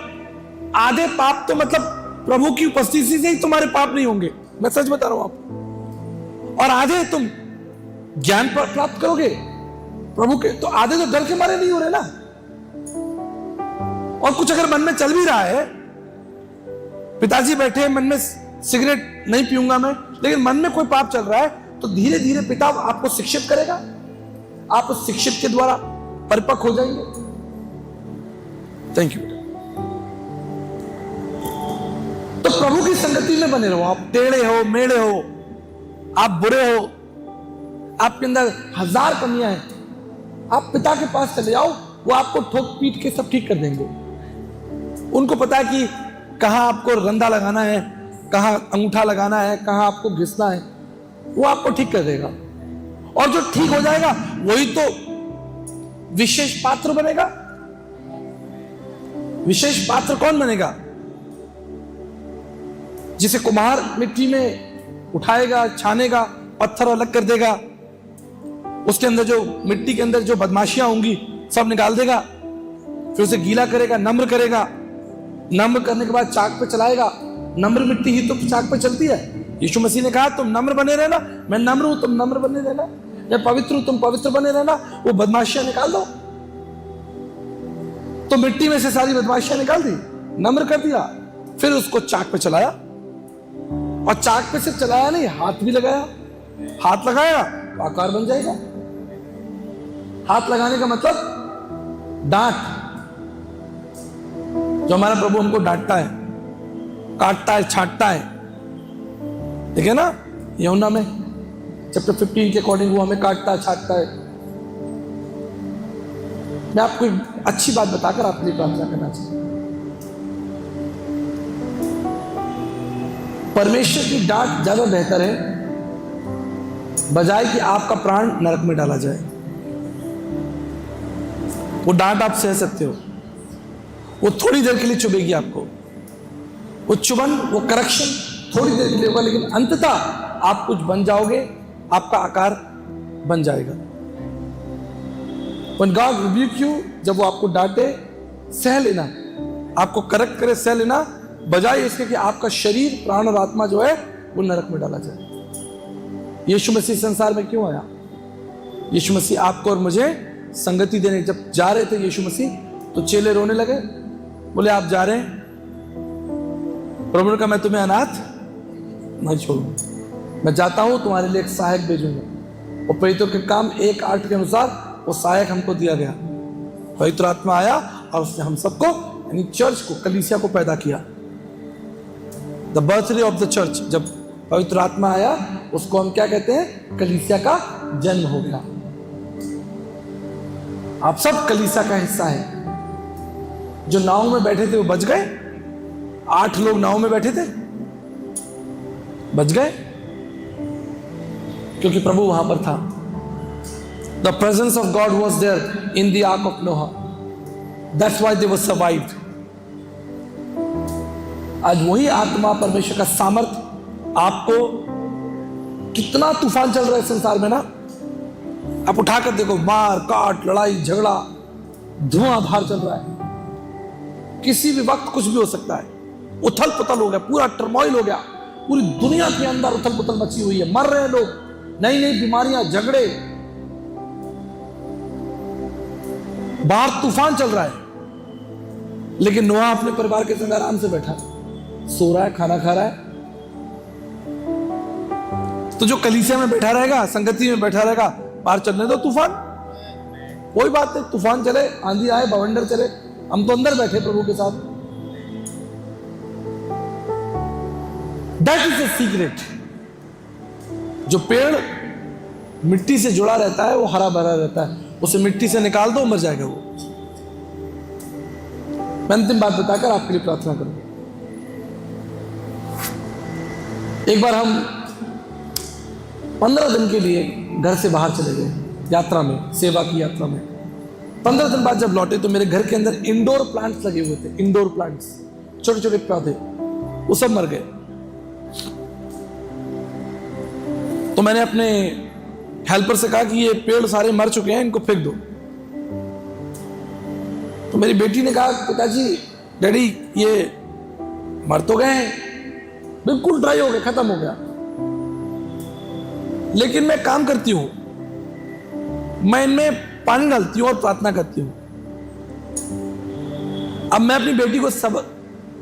आधे पाप तो मतलब प्रभु की उपस्थिति से ही तुम्हारे पाप नहीं होंगे, मैं सच बता रहा हूं आपको। और आधे तुम ज्ञान प्राप्त करोगे प्रभु के, तो आधे तो डर के मारे नहीं हो रहे ना। और कुछ अगर मन में चल भी रहा है, पिताजी बैठे मन में सिगरेट नहीं पीऊंगा मैं, लेकिन मन में कोई पाप चल रहा है, तो धीरे धीरे पिता आपको शिक्षित करेगा, आप उस शिक्षित के द्वारा परिपक्व हो जाएंगे। Thank you. तो प्रभु की संगति में बने रहो। आप टेढ़े हो, मेढ़े हो, आप बुरे हो, आपके अंदर हजार कमियां हैं, आप पिता के पास चले जाओ, वो आपको ठोक पीट के सब ठीक कर देंगे। उनको पता है कि कहां आपको रंधा लगाना है, कहां अंगूठा लगाना है, कहां आपको घिसना है, वो आपको ठीक कर देगा। और जो ठीक हो जाएगा वही तो विशेष पात्र बनेगा। विशेष पात्र कौन बनेगा? जिसे कुम्हार मिट्टी में उठाएगा, छानेगा, पत्थर अलग कर देगा, उसके अंदर जो मिट्टी के अंदर जो बदमाशियां होंगी सब निकाल देगा, फिर उसे गीला करेगा, नम्र करेगा, नम्र करने के बाद चाक पे चलाएगा। नम्र मिट्टी ही तो चाक पे चलती है। यीशु मसीह ने कहा तुम नम्र बने रहना, मैं नम्र हूं, तुम नम्र बने रहना, मैं पवित्र हूं, तुम पवित्र बने रहना। वो बदमाशियां निकाल दो। तो मिट्टी में से सारी बदमाशियां निकाल दी, नम्र कर दिया, फिर उसको चाक पे चलाया। और चाक पे सिर्फ चलाया नहीं, हाथ भी लगाया। हाथ लगाया तो आकार बन जाएगा। हाथ लगाने का मतलब डांट। जो हमारा प्रभु हमको डांटता है, काटता है, छांटता है, ठीक है ना? यूहन्ना में चैप्टर 15 के अकॉर्डिंग वो हमें काटता है, छांटता है। मैं आपको एक अच्छी बात बताकर आपके लिए प्रार्थना करना चाहता हूं। परमेश्वर की डांट ज्यादा बेहतर है बजाय कि आपका प्राण नरक में डाला जाए। वो डांट आप सह सकते हो, वो थोड़ी देर के लिए चुभेगी आपको, वो चुभन, वो करेक्शन थोड़ी देर के लिए होगा, लेकिन अंततः आप कुछ बन जाओगे, आपका आकार बन जाएगा। When God rebuke you, जब वो आपको डांटे, सह लेना, आपको करेक्ट करे, सह लेना, बजाय इसके कि आपका शरीर, प्राण और आत्मा जो है वो नरक में डाला जाए। यीशु मसीह संसार में क्यों आया? यीशु मसीह आपको और मुझे संगति देने। जब जा रहे थे यीशु मसीह तो चेले रोने लगे, बोले आप जा रहे हैं, प्रभु ने कहा मैं तुम्हें अनाथ नहीं छोड़ूंगा, मैं जाता हूं तुम्हारे लिए एक सहायक भेजूंगा। और पवित्र के काम 1:8 के अनुसार वो सहायक हमको दिया गया। पवित्र आत्मा आया और उसने हम सबको यानी चर्च को, कलीसिया को पैदा किया। The birthday of the church, जब पवित्र आत्मा आया उसको हम क्या कहते हैं? कलीसिया का जन्म हो गया। आप सब कलीसिया का हिस्सा है। जो नाव में बैठे थे वो बच गए। 8 लोग नाव में बैठे थे, बच गए क्योंकि प्रभु वहां पर था। The presence of God was there in the ark of Noah, that's why they were survived. आज वही आत्मा, परमेश्वर का सामर्थ आपको, कितना तूफान चल रहा है संसार में ना, आप उठाकर देखो, मार काट, लड़ाई झगड़ा, धुआंधार चल रहा है। किसी भी वक्त कुछ भी हो सकता है। उथल पुथल हो गया, पूरा टर्मोइल हो गया, पूरी दुनिया के अंदर उथल पुथल मची हुई है, मर रहे हैं लोग, नई नई बीमारियां, झगड़े, बाहर तूफान चल रहा है। लेकिन नोहा अपने परिवार के संग आराम से बैठा, सो रहा है, खाना खा रहा है। तो जो कलीसिया में बैठा रहेगा, संगति में बैठा रहेगा, पार चलने दो तूफान, कोई बात नहीं, तूफान चले, आंधी आए, बवंडर चले, हम तो अंदर बैठे प्रभु के साथ। That is a secret. जो पेड़ मिट्टी से जुड़ा रहता है वो हरा भरा रहता है, उसे मिट्टी से निकाल दो, मर जाएगा वो। मैं अंतिम बात बताकर आपके लिए प्रार्थना करूंगा। एक बार हम 15 दिन के लिए घर से बाहर चले गए, यात्रा में, सेवा की यात्रा में। 15 दिन बाद जब लौटे तो मेरे घर के अंदर इंडोर प्लांट्स लगे हुए थे, इंडोर प्लांट्स, छोटे छोटे पौधे, वो सब मर गए। तो मैंने अपने हेल्पर से कहा कि ये पेड़ सारे मर चुके हैं, इनको फेंक दो। तो मेरी बेटी ने कहा, पिताजी, डैडी, ये मर तो गए हैं, बिल्कुल ड्राई हो गए, खत्म हो गया। लेकिन मैं काम करती हूं, मैं इनमें पानी डालती हूं और प्रार्थना करती हूं। अब मैं अपनी बेटी को सब,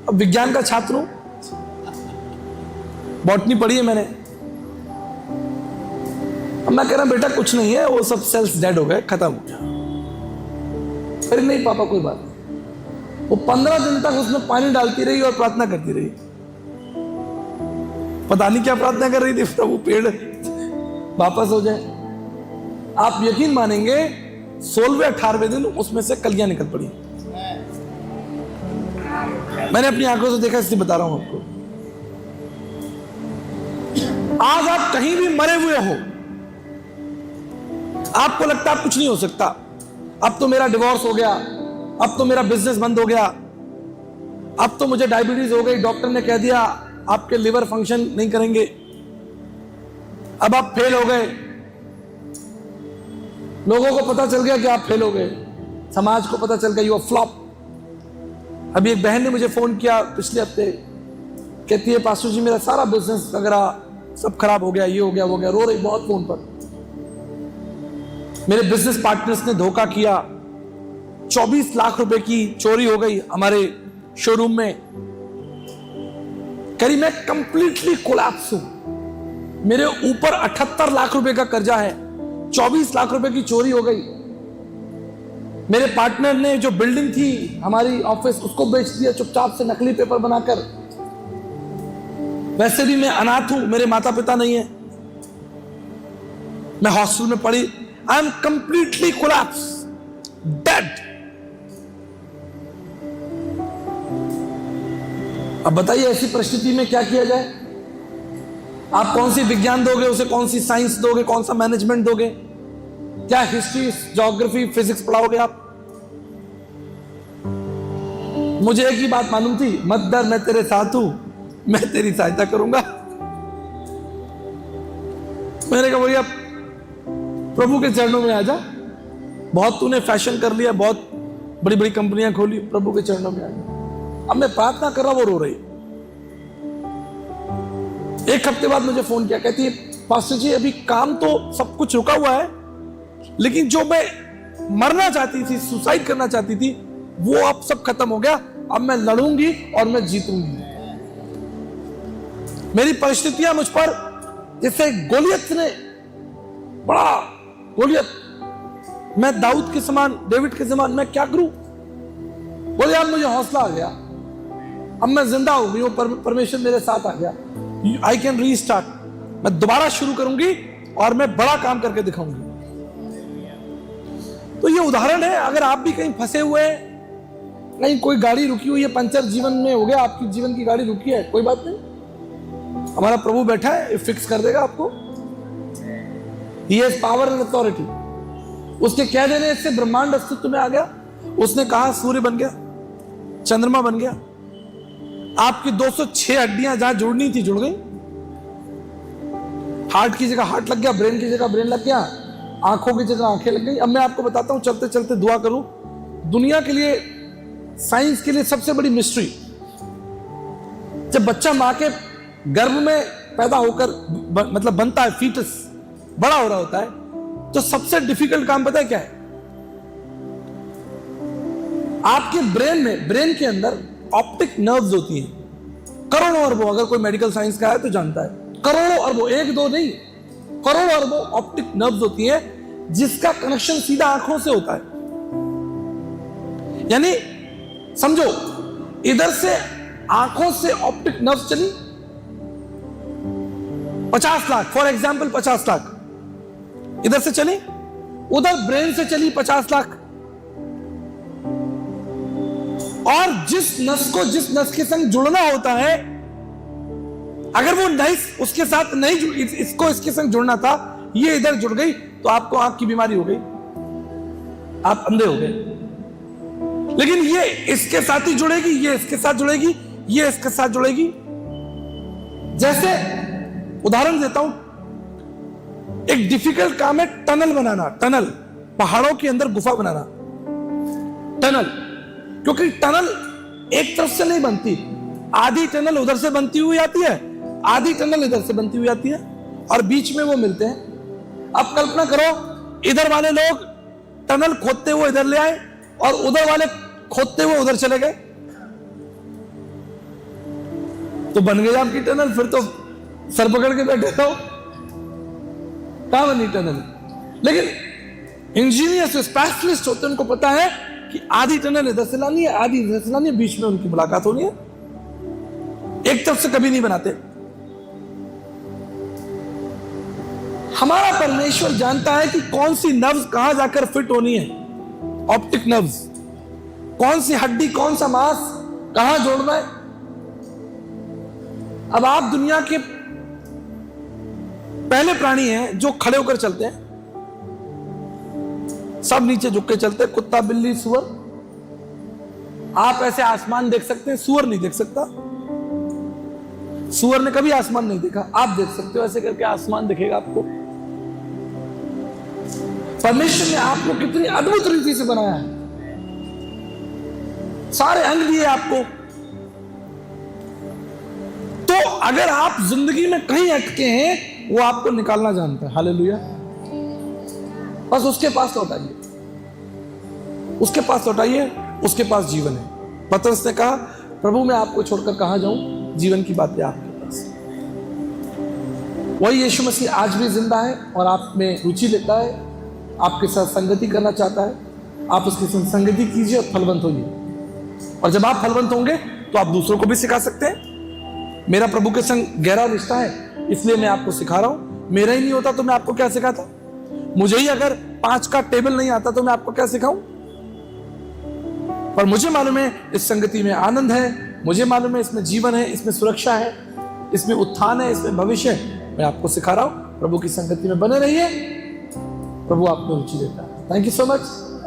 अब विज्ञान का छात्र हूं, बॉटनी पढ़ी है मैंने। अब मैं कह रहा बेटा कुछ नहीं है, वो सब सेल्स डेड हो गए, खत्म हो गया। फिर नहीं पापा कोई बात नहीं। वो 15 दिन तक उसमें पानी डालती रही और प्रार्थना करती रही। पता नहीं क्या प्रार्थना कर रही थी, प्रभु पेड़ वापस हो जाए। आप यकीन मानेंगे, 16वें 18वें दिन उसमें से कलियां निकल पड़ी। मैंने अपनी आंखों से देखा, इसलिए बता रहा हूं आपको। आज आप कहीं भी मरे हुए हो, आपको लगता है कुछ नहीं हो सकता, अब तो मेरा डिवोर्स हो गया, अब तो मेरा बिजनेस बंद हो गया, अब तो मुझे डायबिटीज हो गई, डॉक्टर ने कह दिया आपके लिवर फंक्शन नहीं करेंगे, अब आप फेल हो गए, लोगों को पता चल गया कि आप फेल हो गए, समाज को पता चल गया यू आर फ्लॉप। अभी एक बहन ने मुझे फोन किया पिछले हफ्ते, कहती है पास्टर जी मेरा सारा बिजनेस वगैरह सब खराब हो गया, ये हो गया वो गया, रो रही बहुत फोन पर। मेरे बिजनेस पार्टनर्स ने धोखा किया, 24 लाख रुपए की चोरी हो गई हमारे शोरूम में, करी मैं कंप्लीटली कोलैप्स हूं, मेरे ऊपर 78 लाख रुपए का कर्जा है, 24 लाख रुपए की चोरी हो गई। मेरे पार्टनर ने जो बिल्डिंग थी हमारी ऑफिस, उसको बेच दिया चुपचाप से, नकली पेपर बनाकर। वैसे भी मैं अनाथ हूं, मेरे माता पिता नहीं है, मैं हॉस्टल में पड़ी, I am completely collapse, dead. अब बताइए ऐसी परिस्थिति में क्या किया जाए? आप कौन सी विज्ञान दोगे उसे, कौन सी साइंस दोगे, कौन सा मैनेजमेंट दोगे, क्या हिस्ट्री, ज्योग्राफी, फिजिक्स पढ़ाओगे आप? मुझे एक ही बात मालूम थी, मत डर मैं तेरे साथ हूं, मैं तेरी सहायता करूंगा। मैंने कहा भैया प्रभु के चरणों में आ जा, बहुत तूने फैशन कर लिया, बहुत बड़ी बड़ी कंपनियां खोली, प्रभु के चरणों में आ जा। अब मैं प्रार्थना कर रहा, वो रो रही। एक हफ्ते बाद मुझे फोन किया, कहती है पास्टर जी अभी काम तो सब कुछ रुका हुआ है, लेकिन जो मैं मरना चाहती थी, सुसाइड करना चाहती थी, वो अब सब खत्म हो गया, अब मैं लड़ूंगी और मैं जीतूंगी। मेरी परिस्थितियां मुझ पर जैसे गोलियत ने, बड़ा गोलियत, मैं दाऊद के समान, डेविड के समान, मैं क्या करूं? बोले यार मुझे हौसला आ गया, अब मैं जिंदा हो गई हूं, परमेश्वर मेरे साथ आ गया, आई कैन रीस्टार्ट, मैं दोबारा शुरू करूंगी और मैं बड़ा काम करके दिखाऊंगी। तो ये उदाहरण है, अगर आप भी कहीं फंसे हुए हैं, कहीं कोई गाड़ी रुकी हुई है, पंचर जीवन में हो गया, आपकी जीवन की गाड़ी रुकी है, कोई बात नहीं, हमारा प्रभु बैठा है, फिक्स कर देगा आपको। He has power and authority। उसके कह देने से ब्रह्मांड अस्तित्व में आ गया। उसने कहा सूर्य बन गया, चंद्रमा बन गया, आपकी 206 हड्डियां जहां जुड़नी थी जुड़ गई, हार्ट की जगह हार्ट लग गया, ब्रेन की जगह ब्रेन लग गया, आंखों की जगह आंखें लग गई। अब मैं आपको बताता हूं, चलते चलते दुआ करूं, दुनिया के लिए, साइंस के लिए सबसे बड़ी मिस्ट्री, जब बच्चा मां के गर्भ में पैदा होकर मतलब बनता है, फीटस बड़ा हो रहा होता है, तो सबसे डिफिकल्ट काम पता है क्या है? आपके ब्रेन में, ब्रेन के अंदर ऑप्टिक नर्व्स होती हैं, करोड़ों अरबों, अगर कोई मेडिकल साइंस का है तो जानता है, करोड़ों अरबों, एक दो नहीं, करोड़ों अरबों ऑप्टिक नर्व्स होती है, जिसका कनेक्शन सीधा आंखों से होता है। यानी समझो, इधर से आंखों से ऑप्टिक नर्व्स चली 50 लाख, फॉर एग्जाम्पल 50 लाख इधर से चली, उधर ब्रेन से चली 50 लाख, और जिस नस को जिस नस के संग जुड़ना होता है, अगर वो नस उसके साथ नहीं जुड़, इसको इसके संग जुड़ना था, ये इधर जुड़ गई, तो आपको आंख की बीमारी हो गई, आप अंधे हो गए। लेकिन ये इसके साथ ही जुड़ेगी, ये इसके साथ जुड़ेगी, ये इसके साथ जुड़ेगी। जैसे उदाहरण देता हूं, एक डिफिकल्ट काम है टनल बनाना, टनल, पहाड़ों के अंदर गुफा बनाना, टनल, क्योंकि टनल एक तरफ से नहीं बनती, आधी टनल उधर से बनती हुई आती है, आधी टनल इधर से बनती हुई आती है, और बीच में वो मिलते हैं। अब कल्पना करो, इधर वाले लोग टनल खोदते हुए इधर ले आए और उधर वाले खोदते हुए उधर चले गए, तो बन गई आपकी टनल, फिर तो सर पकड़ के बैठे रहो, कहां बनी टनल। लेकिन इंजीनियर्स, स्पेशलिस्ट होते हैं, उनको पता है कि आधी टनल इधर से लानी है, आधी इधर से लानी है, बीच में उनकी मुलाकात होनी है, एक तरफ से कभी नहीं बनाते। हमारा परमेश्वर जानता है कि कौन सी नर्व्स कहां जाकर फिट होनी है, ऑप्टिक नर्व्स, कौन सी हड्डी, कौन सा मांस कहां जोड़ना है। अब आप दुनिया के पहले प्राणी हैं जो खड़े होकर चलते हैं, सब नीचे झुक के चलते हैं, कुत्ता, बिल्ली, सुअर। आप ऐसे आसमान देख सकते हैं, सुअर नहीं देख सकता, सुअर ने कभी आसमान नहीं देखा, आप देख सकते हो, ऐसे करके आसमान दिखेगा आपको। परमेश्वर ने आपको कितनी अद्भुत रीति से बनाया है, सारे अंग दिए आपको। तो अगर आप जिंदगी में कहीं अटके हैं, वो आपको निकालना जानता है। हालेलुया। बस उसके पास लौटाइए, उसके पास लौटाइए, उसके पास जीवन है। पतरस ने कहा, प्रभु मैं आपको छोड़कर कहां जाऊं, जीवन की बातें आपके पास। वही यीशु मसीह आज भी जिंदा है और आप में रुचि लेता है, आपके साथ संगति करना चाहता है। आप उसके साथ संगति कीजिए और फलवंत होइए, और जब आप फलवंत होंगे तो आप दूसरों को भी सिखा सकते हैं। मेरा प्रभु के संग गहरा रिश्ता है, इसलिए मैं आपको सिखा रहा हूं। मेरा ही नहीं होता तो मैं आपको क्या सिखाता? मुझे ही अगर 5 का टेबल नहीं आता तो मैं आपको क्या सिखाऊं? पर मुझे मालूम है इस संगति में आनंद है, मुझे मालूम है इसमें जीवन है, इसमें सुरक्षा है, इसमें उत्थान है, इसमें भविष्य है। मैं आपको सिखा रहा हूं, प्रभु की संगति में बने रहिए, प्रभु आपको रुचि देता है। Thank you so much.